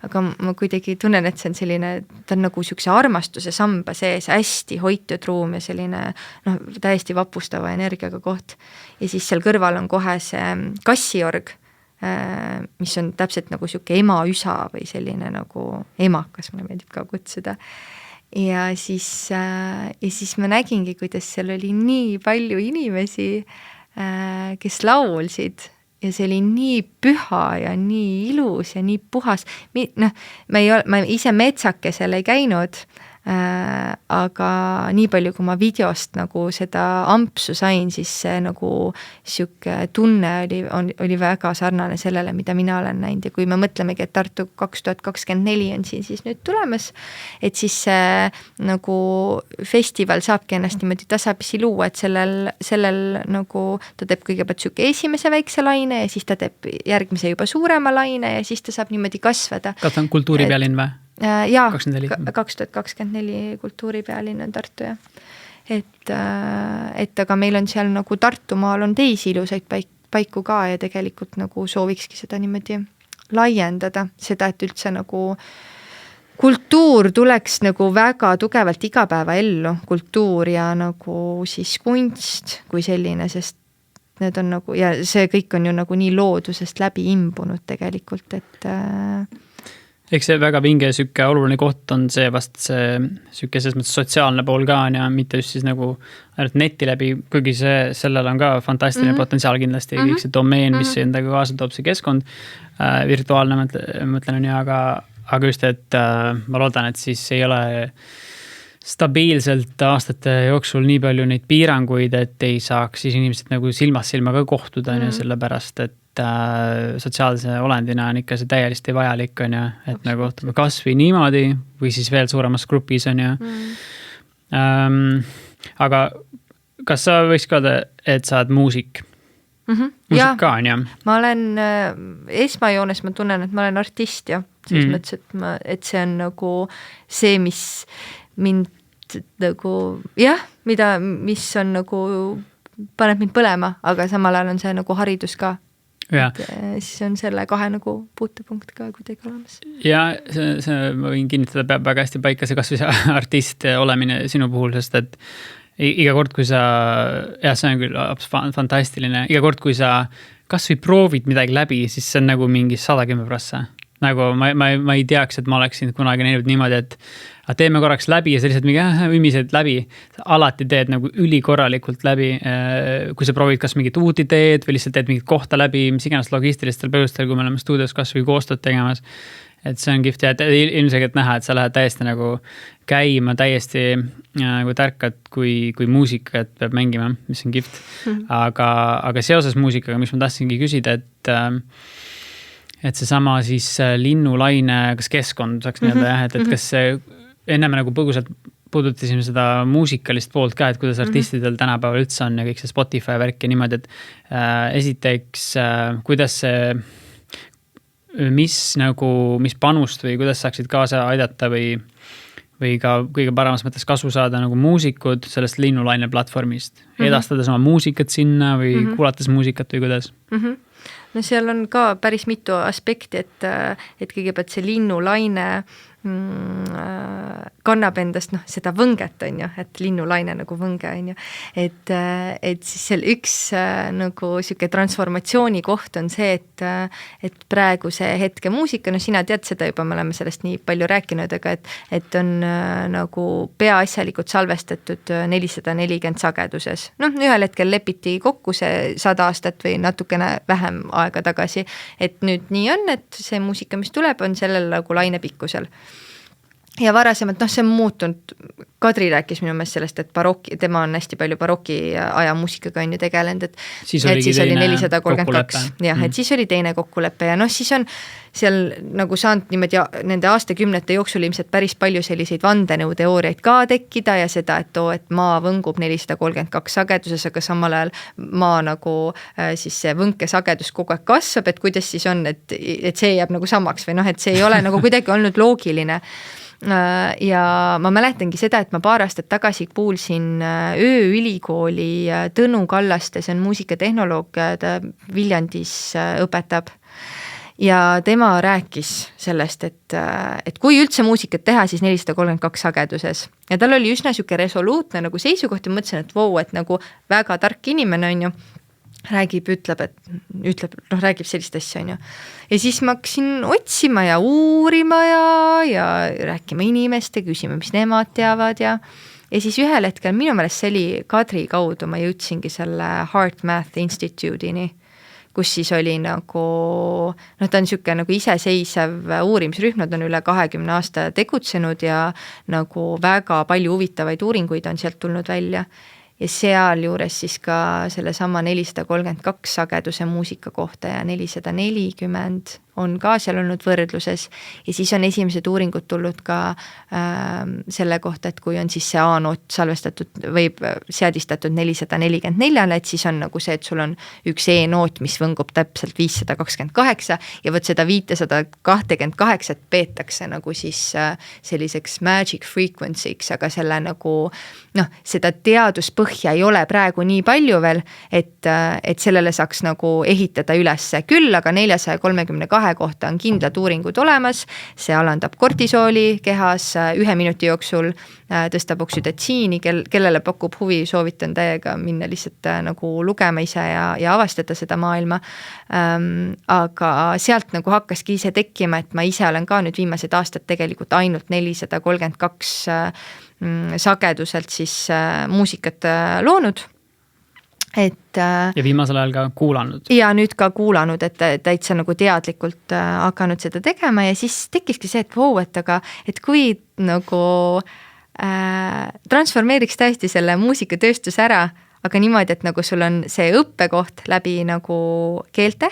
aga ma kuidagi tunnen, et see on selline, ta on nagu siukse armastuse samba sees, hästi hoitud ruum ja selline täiesti vapustava energiaga koht. Ja siis seal kõrval on kohe see kassiorg, mis on täpselt nagu siuke ema-üsa või selline nagu emakas, mulle meeldib ka kutsuda. Ja siis ma nägingi, kuidas seal oli nii palju inimesi, kes laulsid. Ja see oli nii püha ja nii ilus ja nii puhas. Ma ise metsakesel ei käinud, aga nii palju, kui ma videost nagu seda ampsu sain, siis see nagu siuke tunne oli väga sarnane sellele, mida mina olen näinud. Ja kui me mõtlemegi, et Tartu 2024 on siin siis nüüd tulemas, et siis see nagu festival saabki ennast niimoodi tasapisi luua, et sellel nagu ta teeb kõigepealt siuke esimese väikse laine ja siis ta teeb järgmise juba suurema laine ja siis ta saab niimoodi kasvada. Kas on kultuuripealinn või? Jaa, 2024 kultuuripealinn on Tartu, ja. Et aga meil on seal nagu Tartumaal on teisi ilusaid paiku ka ja tegelikult nagu soovikski seda niimoodi laiendada, seda, et üldse nagu kultuur tuleks nagu väga tugevalt igapäevaellu, kultuur ja nagu siis kunst kui selline, sest need on nagu, ja see kõik on ju nagu nii loodusest läbi imbunud tegelikult, et eks see väga vinge sükke oluline koht on see vast see sükke selles mõttes sotsiaalne pool ka on ja mitte just siis nagu ainult neti läbi, kuigi sellel on ka fantastiline potentsiaal kindlasti, kõik see domeen, mis endaga kaasa toob see keskkond, virtuaalne mõtlen on ja, aga just, et ma loodan, et siis ei ole stabiilselt aastate jooksul nii palju neid piiranguid, et ei saaks siis inimesed nagu silmast silma ka kohtuda, sellepärast, et sotsiaalse olendina on ikka see täielisti vajalik on ja, et nagu kas või niimoodi või siis veel suuremas grupis on ja. Aga kas sa võiks ka, et sa oled muusik? Muusik ka on ja? Ma olen esmajoones, ma tunnen, et ma olen artist ja selles mõttes, et see on nagu see, mis mind nagu mis on nagu paneb mind põlema, aga samal ajal on see nagu haridus ka. Siis on selle kahe nagu puutepunkt ka kuidagi olemas. Ja see ma võin kinnitada, peab väga hästi paika see kas või see artist olemine sinu puhul, sest et iga kord, kui sa, see on küll fantastiline, iga kord, kui sa kas või proovid midagi läbi, siis see on nagu mingi 110%. Nagu ma ei teaks, et ma oleksin kunagi näinud niimoodi, et teeme korraks läbi ja sa lihtsalt mingi ümised läbi. Alati teed nagu ülikorralikult läbi, kui sa proovid kas mingit uut ideed või lihtsalt teed mingit kohta läbi, mis iganes logistilistel põhjustel, kui me oleme stuudios kas või koostööd tegemas. Et see on kihvt ja ilmselgelt näha, et sa lähed täiesti nagu käima, täiesti nagu tärkad, kui muusika, et peab mängima, mis on kihvt. Aga seoses muusikaga, mis ma tahtsingi küsida, et see sama siis linnulaine, kas keskkond saaks nii-öelda et kas see enne me nagu põgusalt puudutasime seda muusikalist poolt ka, et kuidas artistidel tänapäeval üldse on ja kõik see Spotify värk ja niimoodi, et esiteks, kuidas see, mis panust või kuidas saaksid kaasa aidata või ka kõige paremas mõttes kasu saada nagu muusikud sellest linnulaine platvormist, edastades oma muusikat sinna või kuulates muusikat või kuidas? No seal on ka päris mitu aspekti, et kõigepealt see linnulaine kannab endast seda võnget on ju, et linnulaine nagu võnge on ju, et siis seal üks nagu siuke transformatsiooni koht on see, et praegu see hetke muusika, sina tead seda juba, me oleme sellest nii palju rääkinud, aga et on nagu peaasjalikult salvestatud 440 sageduses. Ühel hetkel lepiti kokku see 100 aastat või natukene vähem aega tagasi, et nüüd nii on, et see muusika, mis tuleb, on sellel nagu lainepikkusel. ja varasemalt, see on muutunud, Kadri rääkis minu meelest sellest, et tema on hästi palju baroki aja muusikaga on ju tegelenud, et siis oli 432, jah, et siis oli teine kokkulepe ja siis on seal nagu saanud niimoodi nende aastakümnete jooksul ilmselt päris palju selliseid vandenõuteooriaid ka tekkida ja seda, et maa võngub 432 sageduses, aga samal ajal maa nagu siis see võnkesagedus kogu aeg kasvab, et kuidas siis on, et see jääb nagu samaks või et see ei ole nagu kuidagi olnud loogiline. Ja ma mäletangi seda, et ma paar aastat tagasi kuulsin ööülikooli Tõnu Kallaste, see on muusikatehnoloog, ta Viljandis õpetab. Ja tema rääkis sellest, et kui üldse muusikat teha, siis 432 sageduses. Ja tal oli üsna siuke resoluutne nagu seisukoht ja mõtlesin, et et nagu väga tark inimene on ju. Räägib sellist asja, on ju. Ja siis ma hakkasin otsima ja uurima ja rääkima inimeste, küsima, mis nemad teavad ja siis ühel hetkel minu meelest see oli Kadri kaudu, ma jõudsingi selle Heart Math Institute'ini, kus siis oli nagu, ta on siuke nagu iseseisev uurimisrühm, nad on üle 20 aasta tegutsenud ja nagu väga palju huvitavaid uuringuid on sealt tulnud välja. Ja seal juures siis ka selle sama 432 sageduse muusika kohta ja 440 on ka seal olnud võrdluses ja siis on esimesed uuringud tulnud ka selle kohta, et kui on siis see A-noot salvestatud või seadistatud 444, et siis on nagu see, et sul on üks E-noot, mis võngub täpselt 528 ja võt seda 528 peetakse nagu siis selliseks magic frequency'ks, aga selle nagu seda teaduspõhja ei ole praegu nii palju veel, et sellele saaks nagu ehitada ülesse küll, aga 432 kohta on kindlad uuringud olemas, see alandab kortisooli kehas 1 minuti jooksul, tõstab oksüdatsiini, kellele pakub huvi, soovitan täiega minna lihtsalt nagu lugema ise ja avastada seda maailma. Aga sealt nagu hakkaski ise tekkima, et ma ise olen ka nüüd viimased aastad tegelikult ainult 432 sageduselt siis muusikat loonud. Ja viimasel ajal ka kuulanud. Ja nüüd ka kuulanud, et täitsa nagu teadlikult hakanud seda tegema ja siis tekkiski see, et kui nagu transformeeriks täiesti selle muusikatööstus ära, aga niimoodi, et nagu sul on see õppekoht läbi nagu keelte,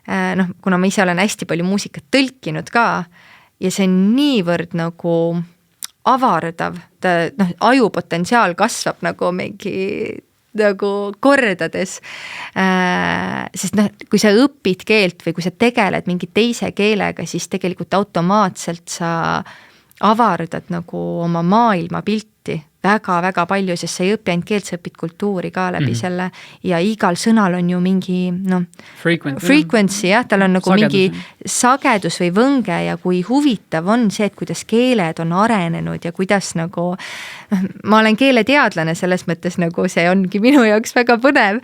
kuna ma ise olen hästi palju muusikat tõlkinud ka ja see on niivõrd nagu avardav, ajupotentsiaal kasvab nagu mingi nagu kordades, sest kui sa õpid keelt või kui sa tegeled mingi teise keelega, siis tegelikult automaatselt sa avardad nagu oma maailmapilti väga-väga palju, sest sa ei õpi ainult keelt, sa õpid kultuuri ka läbi selle ja igal sõnal on ju mingi frequency, jah, tal on nagu mingi sagedus või võnge ja kui huvitav on see, et kuidas keeled on arenenud ja kuidas nagu, ma olen keeleteadlane selles mõttes nagu see ongi minu jaoks väga põnev,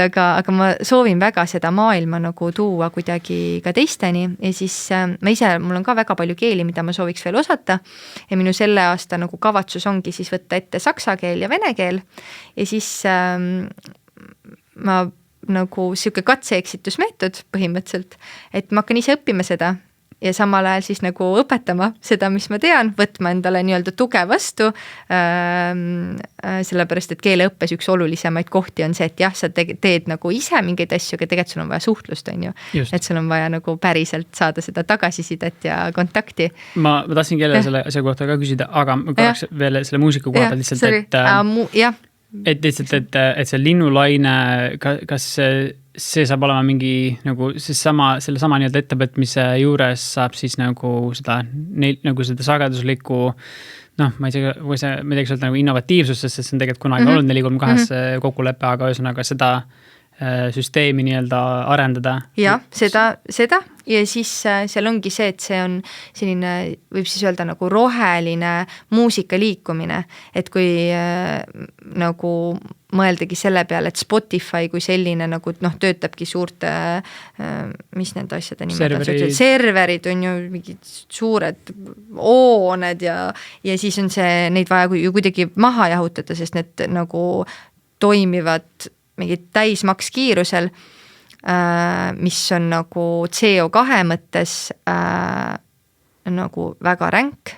aga ma soovin väga seda maailma nagu tuua kuidagi ka teisteni ja siis ma ise, mul on ka väga palju keeli, mida ma sooviks veel osata ja minu selle aasta nagu kavatsus ongi siis võtta ette saksa keel ja vene keel ja siis ma nagu siuke katse-eksitusmeetod põhimõtteliselt, et ma hakkan ise õppima seda ja samal ajal siis nagu õpetama seda, mis ma tean, võtma endale nii-öelda tuge vastu, sellepärast, et keeleõppes üks olulisemaid kohti on see, et jah, sa teed nagu ise mingeid asju, aga tegelikult sul on vaja suhtlust, on ju. Et sul on vaja nagu päriselt saada seda tagasisidet ja kontakti. Ma tahtsin kelle selle asja kohta ka küsida, aga korraks veel selle muusika koha peal lihtsalt, et lihtsalt, et see linnulaine, kas see saab olema mingi nagu selle sama nii-öelda ettevõtmise juures saab siis nagu seda sageduslikku ma ei tea, kui see midagi öelda nagu innovatiivsus, sest see on tegelikult kunagi olnud 432 kokkulepe, aga ühesõnaga seda süsteemi nii-öelda arendada. Ja, seda ja siis seal ongi see, et see on selline, võib siis öelda nagu roheline muusika liikumine, et kui nagu mõeldagi selle peale, et Spotify kui selline nagu töötabki suurte, mis need asjade nimed on, serverid on ju mingid suured hooned ja siis on see, neid vaja ju kuidagi maha jahutada, sest need nagu toimivad mingid täismaks kiirusel, mis on nagu CO2 mõttes nagu väga ränk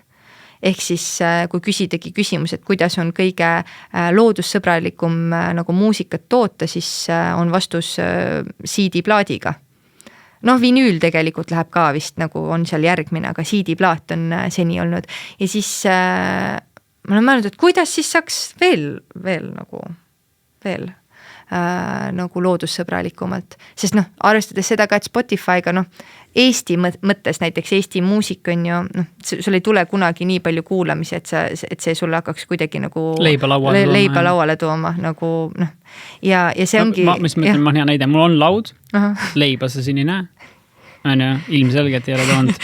ehk siis kui küsidagi küsimus, et kuidas on kõige loodussõbralikum nagu muusikat toota, siis on vastus CD-plaadiga. Noh, vinüül tegelikult läheb ka vist nagu on seal järgmine, aga CD-plaat on seni olnud. Ja siis ma olen mõelnud, et kuidas siis saaks veel nagu loodussõbralikumalt. Sest noh, arvestades seda ka, et Spotify'ga Eesti mõttes, näiteks Eesti muusik on ju, sul ei tule kunagi nii palju kuulamisi, et see sulle hakkaks kuidagi nagu leiba lauale tooma nagu noh. Ja see ongi... Ma hea näide, mul on laud, leiba sa siin ei näe. On ju, ilmselgelt ei ole toonud.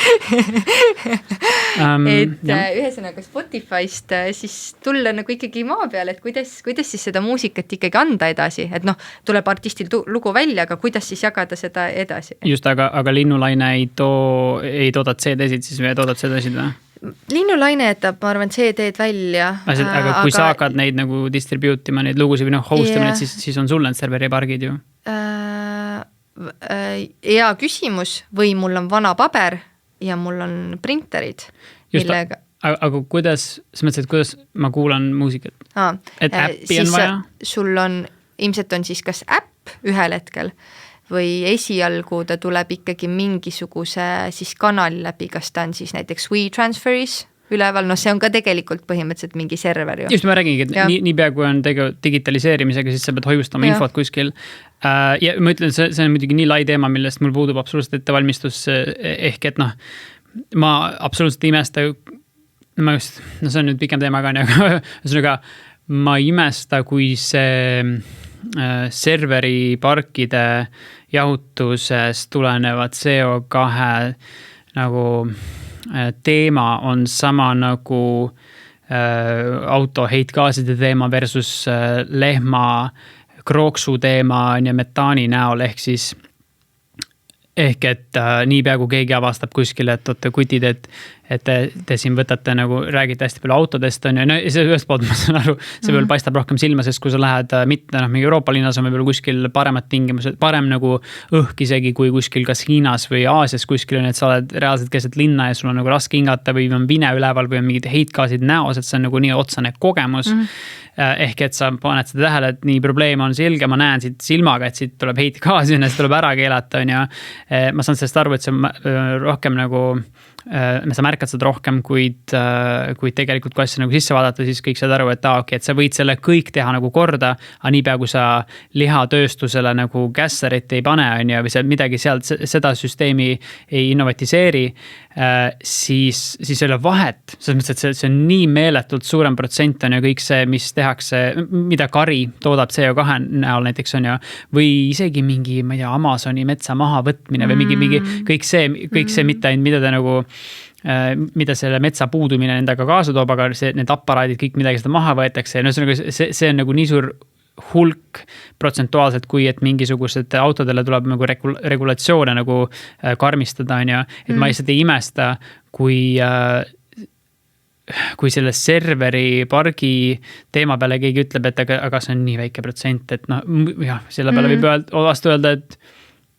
Ühesõnaga Spotify'st siis tulla nagu ikkagi maa peale, et kuidas siis seda muusikat ikkagi anda edasi, et noh, tuleb artistil lugu välja, aga kuidas siis jagada seda edasi? Just, aga Linnulaine ei tooda CD-sid siis või toodad CD-sid või? Linnulaine jätab, ma arvan, CD-d välja. Aga kui sa hakkad neid nagu distribute ima, neid lugusid või hostima, siis on sul need serveripargid ju? Hea küsimus või mul on vana paber ja mul on printerid. Just, aga kuidas, sa mõtlesid, kuidas ma kuulan muusikat? Et äppi on vaja? Sul on, ilmselt on siis kas äpp ühel hetkel või esialgu ta tuleb ikkagi mingisuguse siis kanali läbi, kas ta on siis näiteks WeTransferis üleval, see on ka tegelikult põhimõtteliselt mingi server ju. Just ma räägingi, et nii pea kui on digitaliseerimisega, siis sa pead hoiustama infot kuskil. Ja ma ütlen, see on muidugi nii lai teema, millest mul puudub absoluutselt ettevalmistus, ehk et ma absoluutselt imesta, see on nüüd pikem teema ka, aga ma imesta, kui see serveriparkide jahutusest tulenevad CO2 nagu teema on sama nagu auto heitgaaside teema versus lehma krooksu teema ja metaani näol, ehk et nii pea kui keegi avastab kuskil, et oota kutid, et te siin võtate nagu, räägite hästi palju autodest on ja see ühest poolt ma saan aru, see võib paistab rohkem silma, sest kui sa lähed mitte mingi Euroopa linnas on võib-olla kuskil paremad tingimused, parem nagu õhk isegi kui kuskil kas Hiinas või Aasias kuskil on, et sa oled reaalselt keset linna ja sul on nagu raske hingata või on vine üleval või on mingid heitgaasid näos, et see on nagu nii otsane kogemus. Ehk et sa paned seda tähele, et nii probleem on selge, ma näen siit silmaga, et siit tuleb heitgaasi ja see tuleb ära keelata on ja ma saan sellest aru, et see on rohkem nagu sa märkad seda rohkem, kuid tegelikult kui asja nagu sisse vaadata, siis kõik saad aru, et et sa võid selle kõik teha nagu korda, aga nii pea kui sa lihatööstusele nagu kässarit ei pane on ja, või midagi sealt seda süsteemi ei innovatiseeri, siis ei ole vahet. Selles mõttes, et see on nii meeletult suurem protsent on ja kõik see, mis tehakse, mida kari toodab CO2 näol näiteks on ja, või isegi mingi, ma ei tea, Amazoni metsa maha võtmine või mingi kõik see, mitte ainult, mida ta nagu mida selle metsa puudumine endaga kaasa toob, aga need aparaadid, kõik midagi seda maha võetakse ja see on nagu nii suur hulk protsentuaalselt, kui et mingisugused autodele tuleb nagu regulatsioone nagu karmistada on ja, et ma lihtsalt ei imesta, kui selle serveri pargi teema peale keegi ütleb, et aga see on nii väike protsent, et selle peale võib vastu öelda, et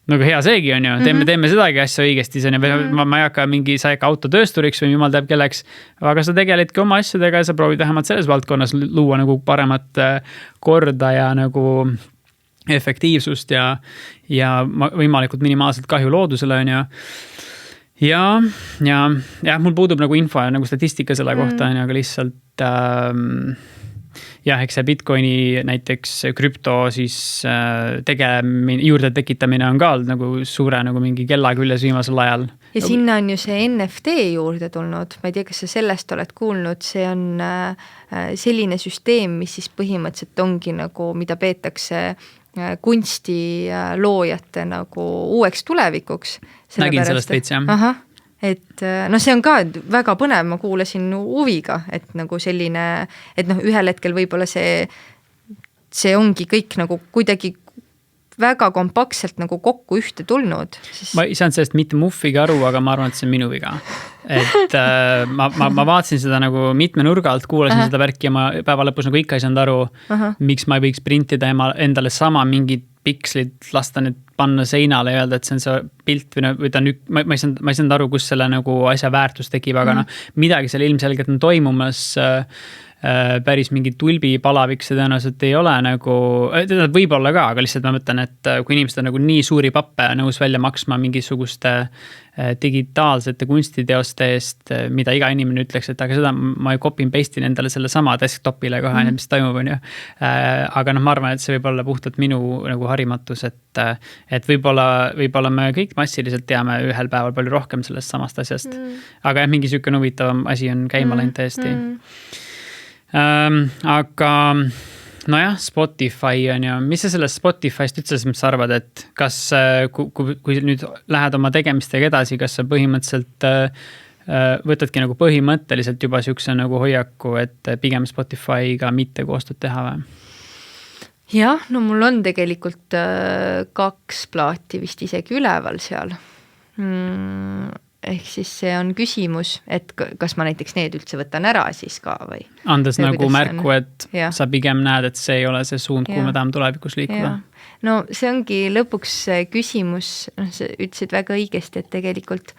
nagu hea seegi on ju, teeme sedagi asja õigesti, ma ei hakka sa ei hakka autotöösturiks või jumal teab kelleks, aga sa tegelidki oma asjadega ja sa proovid vähemalt selles valdkonnas luua nagu paremat korda ja nagu efektiivsust ja võimalikult minimaalselt kahju loodusele on ju. Ja mul puudub nagu info ja nagu statistika selle kohta on ju, aga lihtsalt eks see Bitcoini näiteks krüpto siis juurde tekitamine on ka nagu suure nagu mingi kella küljes viimasel ajal. Ja sinna on ju see NFT juurde tulnud, ma ei tea, kas sa sellest oled kuulnud, see on selline süsteem, mis siis põhimõtteliselt ongi nagu, mida peetakse kunstiloojate nagu uueks tulevikuks. Nägin sellest veits, jah. Aha. Et see on ka väga põnev, ma kuulasin huviga, et nagu selline, et ühel hetkel võib-olla see ongi kõik nagu kuidagi väga kompaktselt nagu kokku ühte tulnud. Ma ei saanud sellest mitte muffigi aru, aga ma arvan, et see on minu viga. Et ma vaatasin seda nagu mitme nurga alt, kuulasin seda värki ja ma päeva lõpus nagu ikka ei saanud aru, miks ma ei võiks printida endale sama mingid pikslid, lasta need panna seinale ja öelda, et see on see pilt või ta on ma ei saanud aru, kus selle nagu asja väärtus tekib, aga midagi seal ilmselgelt on toimumas, päris mingi tulbipalavik see tõenäoliselt ei ole nagu, võib-olla ka, aga lihtsalt ma mõtlen, et kui inimesed on nagu nii suuri pappe nõus välja maksma mingisuguste digitaalsete kunstiteoste eest, mida iga inimene ütleks, et aga seda ma ju copy and paste in endale selle sama desktopile kohe, mis toimub, on ju. Aga ma arvan, et see võib olla puhtalt minu nagu harimatus, et võib-olla me kõik massiliselt teame ühel päeval palju rohkem sellest samast asjast. Aga jah, mingi sükene huvitavam asi on käima läinud täiesti. Aga nojah, Spotify on ju, mis sa sellest Spotify'st üldse mis sa arvad, et kas kui nüüd lähed oma tegemistega edasi, kas sa põhimõtteliselt võtadki nagu põhimõtteliselt juba siukse nagu hoiaku, et pigem Spotify'ga mitte koostööd teha või? Jah, no mul on tegelikult 2 plaati vist isegi üleval seal. Ehk siis see on küsimus, et kas ma näiteks need üldse võtan ära siis ka või? Andes nagu märku, et sa pigem näed, et see ei ole see suund, kuhu me tahame tulevikus liikuda. No see ongi lõpuks küsimus, sa ütlesid väga õigesti, et tegelikult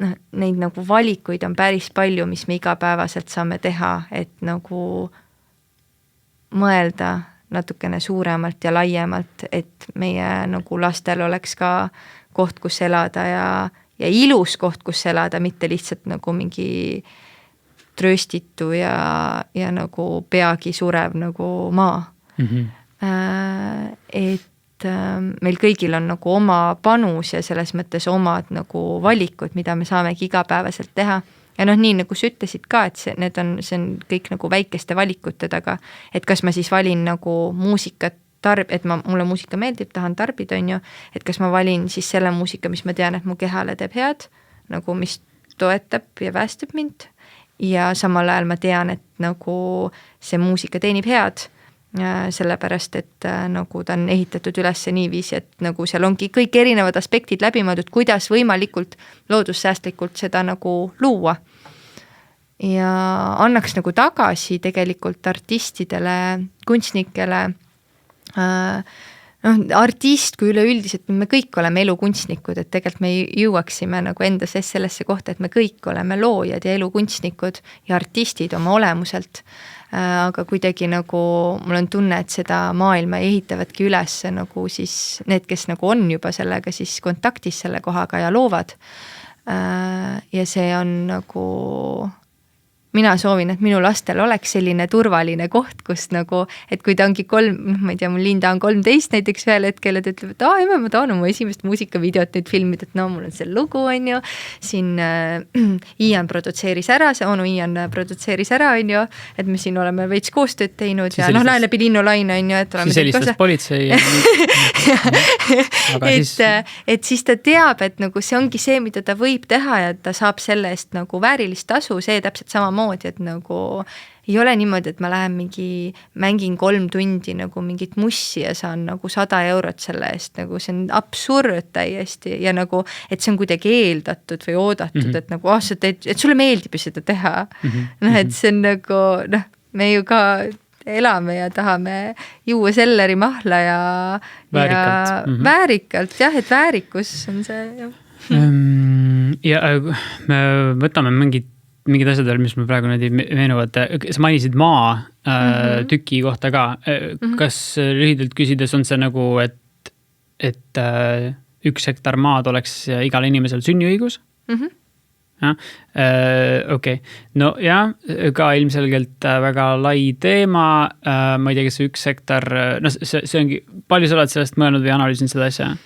neid nagu valikuid on päris palju, mis me igapäevaselt saame teha, et nagu mõelda natukene suuremalt ja laiemalt, et meie nagu lastel oleks ka koht, kus elada ja ilus koht, kus elada, mitte lihtsalt nagu mingi trööstitu ja nagu peagi surev nagu maa. Et meil kõigil on nagu oma panus ja selles mõttes omad nagu valikud, mida me saamegi igapäevaselt teha. Ja nii nagu sa ütlesid ka, et see on kõik nagu väikeste valikute taga, et kas ma siis valin nagu muusikat, et mulle muusika meeldib, tahan tarbida, on ju, et kas ma valin siis selle muusika, mis ma tean, et mu kehale teeb head, nagu mis toetab ja päästab mind ja samal ajal ma tean, et nagu see muusika teenib head, sellepärast, et nagu ta on ehitatud üles niiviisi, et nagu seal ongi kõik erinevad aspektid läbimõeldud, kuidas võimalikult loodussäästlikult seda nagu luua. Ja annaks nagu tagasi tegelikult artistidele, kunstnikele, artist kui üleüldiselt, me kõik oleme elukunstnikud, et tegelikult me jõuaksime nagu enda sees sellesse kohta, et me kõik oleme loojad ja elukunstnikud ja artistid oma olemuselt. Aga kuidagi nagu mul on tunne, et seda maailma ehitavadki üles nagu siis need, kes nagu on juba sellega siis kontaktis selle kohaga ja loovad. Ja see on nagu mina soovin, et minu lastel oleks selline turvaline koht, kus nagu, et kui ta ongi ma ei tea, mul Linda on 13 näiteks ühel hetkel, et ütleb, et emme, ma tahan oma esimest muusikavideot nüüd filmida, et mul on see lugu, on ju, siin Ian produtseeris ära, see onu Ian produtseeris ära, on ju, et me siin oleme veits koostööd teinud ja näe läbi linnulaine, on ju, et oleme siis helistas politsei. et siis ta teab, et nagu see ongi see, mida ta võib teha ja ta saab selle eest nagu väärilist tasu, see täpselt samamoodi, et nagu ei ole niimoodi, et ma lähen mängin 3 tundi nagu mingit mussi ja saan nagu 100 eurot selle eest, nagu see on absurd täiesti ja nagu, et see on kuidagi eeldatud või oodatud, et nagu et sulle meeldib ju seda teha. Et see on nagu, me ju ka elame ja tahame juua selleri mahla ja väärikalt, jah, et väärikus on see, jah. Ja me võtame mingid asjad veel, mis me praegu nüüd meenuvad. Sa mainisid maa tüki kohta ka. Kas lühidalt küsides on see nagu, et 1 hektar maad oleks igal inimesel sünniõigus? Okei. No jah, ka ilmselgelt väga lai teema. Ma ei tea, kas 1 hektar, see ongi, palju sa oled sellest mõelnud või analüüsinud seda asja?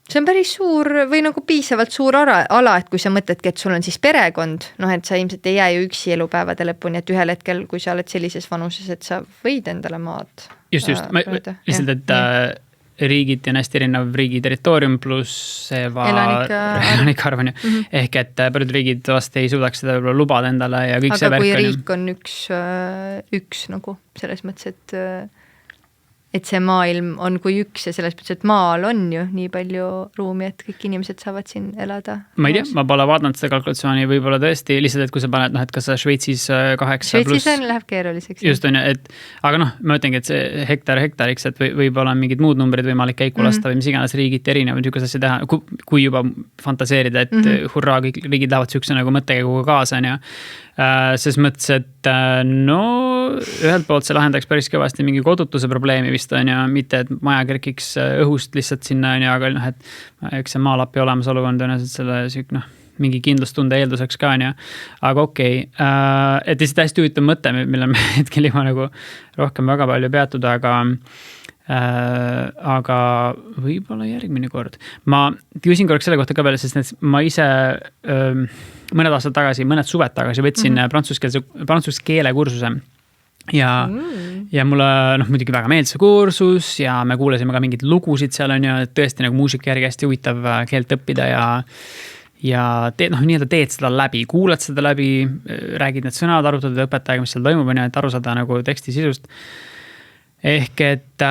See on päris suur või nagu piisavalt suur ala, et kui sa mõtledki, et sul on siis perekond, et sa ilmselt ei jää ju üksi elupäevade lõpuni, et ühel hetkel, kui sa oled sellises vanuses, et sa võid endale maad. Just. Lihtsalt, et riigid on hästi erinev riigi territoorium pluss elanike arv on ju. Ehk et paljud riigid vast ei suudaks seda lubada endale ja kõik see värk on. Aga kui riik on üks nagu selles mõttes, et see maailm on kui üks ja selles mõttes, et maal on ju nii palju ruumi, et kõik inimesed saavad siin elada. Ma ei tea, ma pole vaadanud seda kalkulatsiooni, võib-olla tõesti lihtsalt, et kui sa paned, et kas sa Šveitsis 8 Šveitsis läheb keeruliseks. Just on, aga ma ütlengi, et see hektariks, et võib-olla on mingid muud numbrid võimalik käiku lasta või mis iganes riigid erinevad niisuguse asja teha, kui juba fantaseerida, et hurraa, kõik riigid lähevad sihukese nagu mõttekäiguga kaasa, on ju. Ses mõttes, et no ühelt poolt see lahendaks päris kõvasti mingi kodutuse probleemi vist on ja mitte, et maja kerkiks õhust lihtsalt sinna on ja, aga et eks see maalapi olemasolu on tõenäoliselt selle mingi kindlustunde eelduseks ka on ja, aga okei. Et lihtsalt hästi huvitav mõte, mille me hetkel juba nagu rohkem väga palju peatuda, aga võib-olla järgmine kord. Ma küsin korraks selle kohta ka veel, sest ma ise mõned aastad tagasi, mõned suved tagasi võtsin prantsuse keele kursuse ja mulle muidugi väga meeldis see kursus ja me kuulasime ka mingid lugusid seal on ja tõesti nagu muusika järgi hästi huvitav keelt õppida ja teed seda läbi, kuulad seda läbi, räägid need sõnad, arutad õpetajaga, mis seal toimub, et aru saada nagu teksti sisust. Ehk et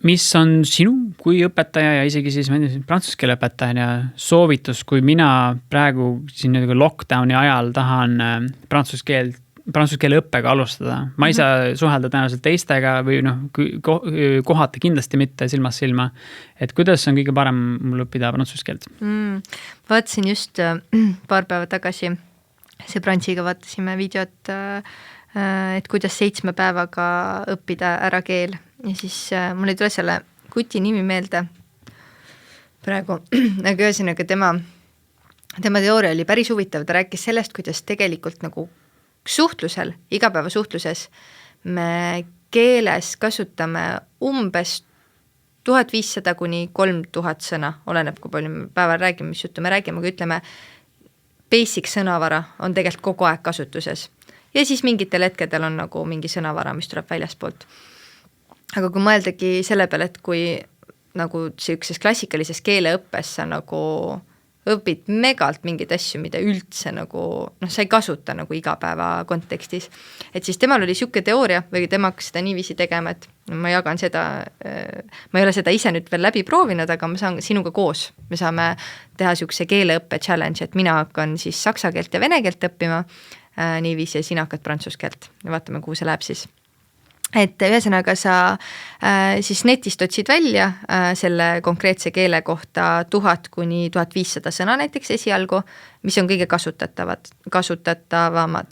mis on sinu kui õpetaja ja isegi siis prantsuse keele õpetaja soovitus, kui mina praegu siin lockdowni ajal tahan prantsuse keele õppega alustada. Ma ei saa suhelda tõenäoliselt teistega või kohati kindlasti mitte silmast silma. Et kuidas on kõige parem mul õppida prantsuse keelt? Vaatasin just paar päeva tagasi sõbrantsiga vaatasime videot, et kuidas 7 päevaga õppida ära keel. Ja siis mul ei tule selle kuti nimi meelde praegu, aga ühesõnaga tema teooria oli päris huvitav. Ta rääkis sellest, kuidas tegelikult nagu suhtlusel, igapäevasuhtluses me keeles kasutame umbes 1500 kuni 3000 sõna, oleneb kui palju me päeval räägime, mis juttu me räägime, aga ütleme, basic sõnavara on tegelikult kogu aeg kasutuses. Ja siis mingitel hetkedel on nagu mingi sõnavara, mis tuleb väljaspoolt. Aga kui mõeldagi selle peale, et kui nagu sellises klassikalises keeleõppes sa nagu õpid megalt mingeid asju, mida üldse nagu, sa ei kasuta nagu igapäeva kontekstis. Et siis temal oli siuke teooria või tema hakkas seda niiviisi tegema, et ma jagan seda, ma ei ole seda ise nüüd veel läbi proovinud, aga ma saan sinuga koos. Me saame teha siukse keeleõppe challenge, et mina hakkan siis saksa keelt ja vene keelt õppima niiviisi ja sina hakkad prantsuse keelt. Ja vaatame, kuhu see läheb siis. Et ühesõnaga sa siis netist otsid välja selle konkreetse keele kohta 1000 kuni 1500 sõna näiteks esialgu, mis on kõige kasutatavamad.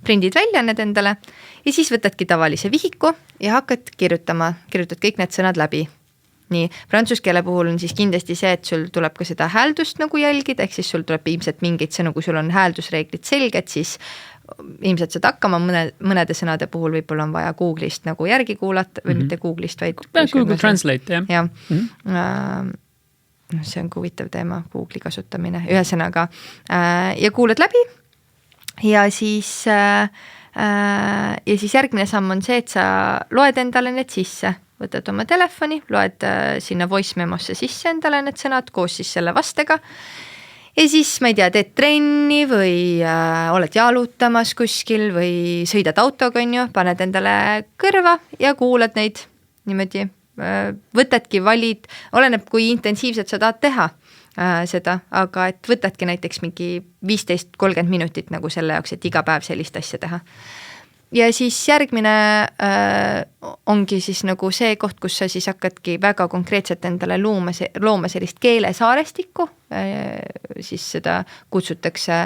Prindid välja need endale ja siis võtadki tavalise vihiku ja hakkad kirjutad kõik need sõnad läbi. Nii, prantsuse keele puhul on siis kindlasti see, et sul tuleb ka seda hääldust nagu jälgida, ehk siis sul tuleb ilmselt mingeid sõnu, kui sul on hääldusreeglid selged, siis ilmselt saad hakkama mõnede sõnade puhul võib-olla on vaja Google'ist nagu järgi kuulata või mitte Google'ist, vaid Google Translate, jah. See on huvitav teema, Google'i kasutamine, ühesõnaga ja kuulad läbi ja siis järgmine samm on see, et sa loed endale need sisse, võtad oma telefoni, loed sinna voice memosse sisse endale need sõnad koos siis selle vastega. Ja siis, ma ei tea, teed trenni või oled jalutamas kuskil või sõidad autoga, paned endale kõrva ja kuulad neid niimoodi. Võtadki, valid, oleneb kui intensiivselt sa tahad teha seda, aga et võtadki näiteks mingi 15-30 minutit nagu selle jaoks, et iga päev sellist asja teha. Ja siis järgmine ongi siis nagu see koht, kus sa siis hakkadki väga konkreetselt endale looma sellist keelesaarestikku, siis seda kutsutakse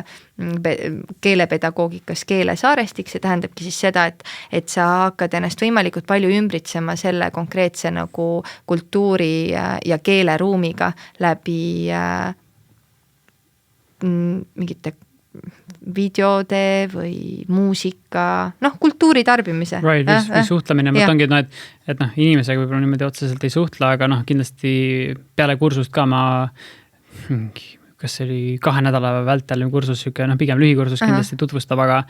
keelepedagoogikas keelesaarestik, see tähendabki siis seda, et sa hakkad ennast võimalikult palju ümbritsema selle konkreetse nagu kultuuri ja keeleruumiga läbi mingite videode või muusika, kultuuri tarbimise. Right, või suhtlemine, ma ongi, et inimesega võib-olla niimoodi otseselt ei suhtla, aga kindlasti peale kursust ka ma, kas see oli 2 nädala vältel kursus, pigem lühikursus kindlasti tutvustab, aga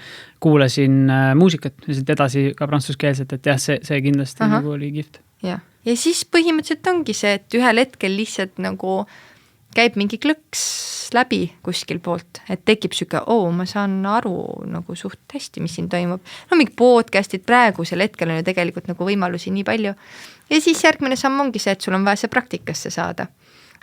kuulasin muusikat edasi ka prantsuskeelset, et jah, see kindlasti nagu oli kihvt. Ja siis põhimõtteliselt ongi see, et ühel hetkel lihtsalt nagu käib mingi klõks läbi kuskil poolt, et tekib siuke, ma saan aru nagu suht hästi, mis siin toimub. No mingi podcast'id praegusel hetkel on ju tegelikult nagu võimalusi nii palju. Ja siis järgmine samm ongi see, et sul on vaja see praktikasse saada.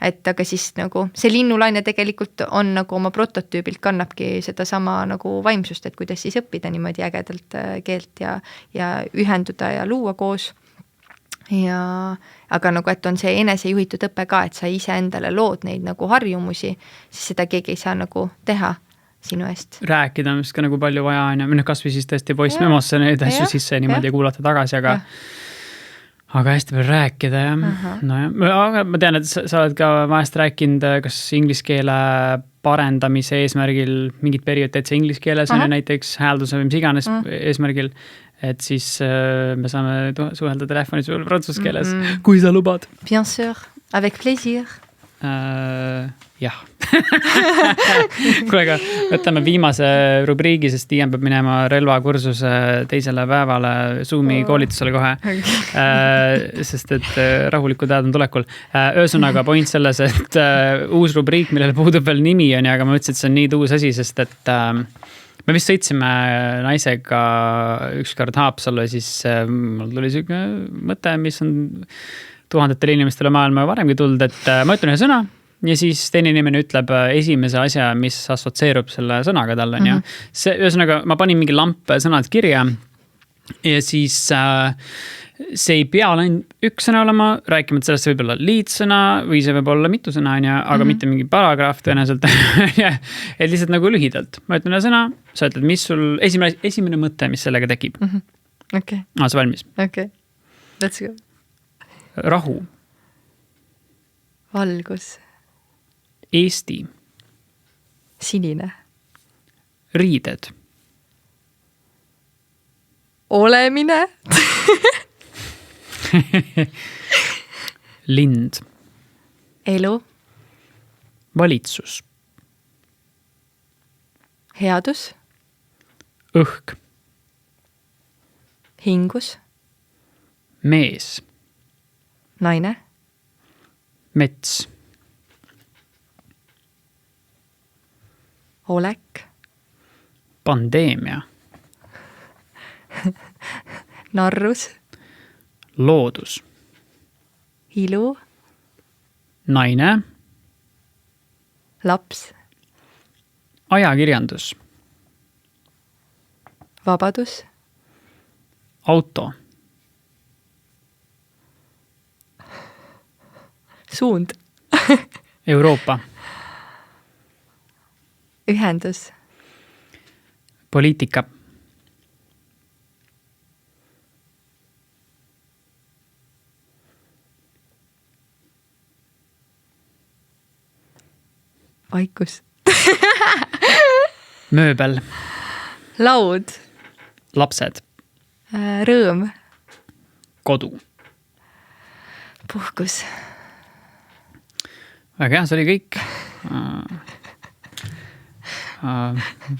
Et aga siis nagu see linnulaine tegelikult on nagu oma prototüübilt kannabki seda sama nagu vaimsust, et kuidas siis õppida niimoodi ägedalt keelt ja ühenduda ja luua koos. Ja aga nagu, et on see enesejuhitud õpe ka, et sa ise endale lood neid nagu harjumusi, siis seda keegi ei saa nagu teha sinu eest. Rääkida on vist ka nagu palju vaja, või kas või siis tõesti voice memosse neid asju sisse niimoodi ja kuulata tagasi, aga hästi palju rääkida, jah. Aga ma tean, et sa oled ka vahest rääkinud, kas inglise keele parendamise eesmärgil mingid periood täitsa inglise keeles on näiteks häälduse või mis iganes eesmärgil, et siis me saame suhelda telefonis või prantsuse keeles, kui sa lubad. Bien sûr, avec plaisir. Jah. Kuule, aga võtame viimase rubriigi, sest Ian peab minema relvakursuse teisele päevale Zoomi koolitusele kohe. Sest et rahulikud ajad on tulekul. Ühesõnaga point selles, et uus rubriik, millele puudub veel nimi on, aga ma mõtlesin, et see on nii tuus asi, sest et me vist sõitsime naisega ükskord Haapsallu ja siis mul tuli selline mõte, mis on tuhandetele inimestele maailma varemgi tulnud, et ma ütlen ühe sõna ja siis teine inimene ütleb esimese asja, mis assotsieerub selle sõnaga tal on. See, ühesõnaga, ma panin mingi lamp sõnad kirja ja siis see ei pea üks sõna olema, rääkimata sellest võib olla liitsõna või see võib olla mitu sõna, aga mitte mingi paragraaf tõenäoliselt. Et lihtsalt nagu lühidalt. Ma ütlen ühe sõna, sa ütled, mis sul esimene mõte, mis sellega tekib. Okay. See valmis. Okay. Let's go. Rahu. Valgus. Eesti. Sinine. Riided. Olemine. Lind. Elu. Valitsus. Headus. Õhk. Hingus. Mees. Naine. Mets. Olek. Pandeemia. Narrus. Loodus. Ilu. Naine. Laps. Ajakirjandus. Vabadus. Auto. Suund. Euroopa. Ühendus. Poliitika. Vaikus. Mööbel. Laud. Lapsed. Rõõm. Kodu. Puhkus. Väga hea, see oli kõik.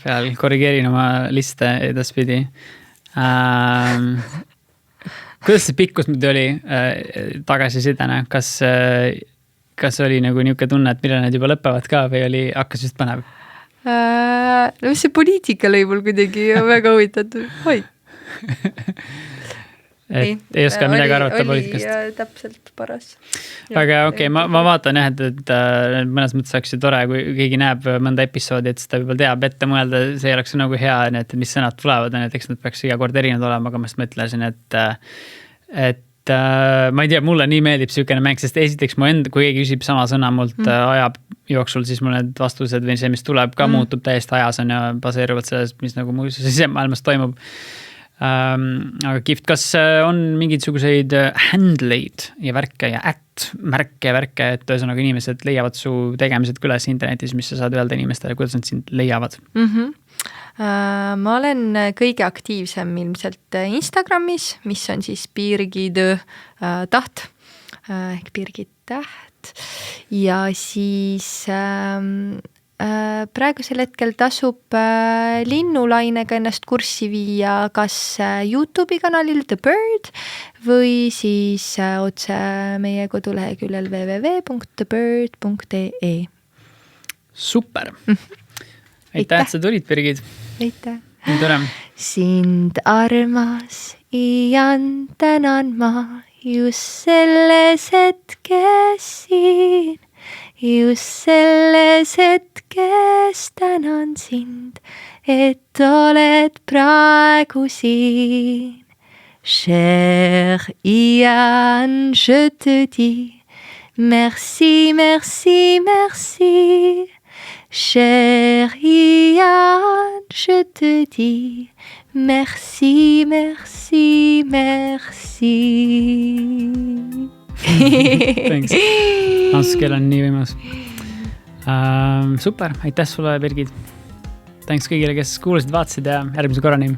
Peal korrigeerin oma liste edaspidi. Kuidas see pikkus nüüd oli tagasisidena? Kas oli nagu niuke tunne, et millal need juba lõpevad ka või hakkas just põnev? No see poliitika lõi mul kuidagi väga huvitatud. Ei oska midagi arvata poliitikast. Oli täpselt paras. Aga okei, ma vaatan jah, et mõnes mõttes oleks ju tore, kui keegi näeb mõnda episoodi, et seda võib-olla teab ette mõelda, see oleks nagu hea, et mis sõnad tulevad, eks need peaks iga kord erinevad olema, aga ma just mõtlesin, et ma ei tea, mulle nii meeldib siukene mäng, sest esiteks mu kui keegi küsib sama sõna mult ajab jooksul, siis mul need vastused või see, mis tuleb ka muutub täiesti ajas on ja baseeruvad sellest, mis nagu mu sisemaailmas toimub. Aga Kihvt, kas on mingisuguseid handleid ja värke ja märke, et ühesõnaga inimesed leiavad su tegemised üles internetis, mis sa saad öelda inimestele, kuidas nad sind leiavad? Ma olen kõige aktiivsem ilmselt Instagramis, mis on siis Birgit Taht ehk Birgit Täht ja siis praegusel hetkel tasub Linnulainega ennast kurssi viia kas YouTube'i kanalil The Bird või siis otse meie koduleheküljel www.thebird.ee. Super! Aitäh, et sa tulid, Birgit! Aitäh! Nii tore! Sind armas Ian tänan ma just selles hetkes siin. Just selles hetkes tänan sind, et oled praegu siin. Cher Ian, je te dis merci, merci, merci. Cher Ian, je te dis merci, merci, merci. Thanks. Askel on nii võimas. Super, aitäh sulle, Birgit. Thanks kõigile, kes kuulasid, vaatasid ja järgmise korrani.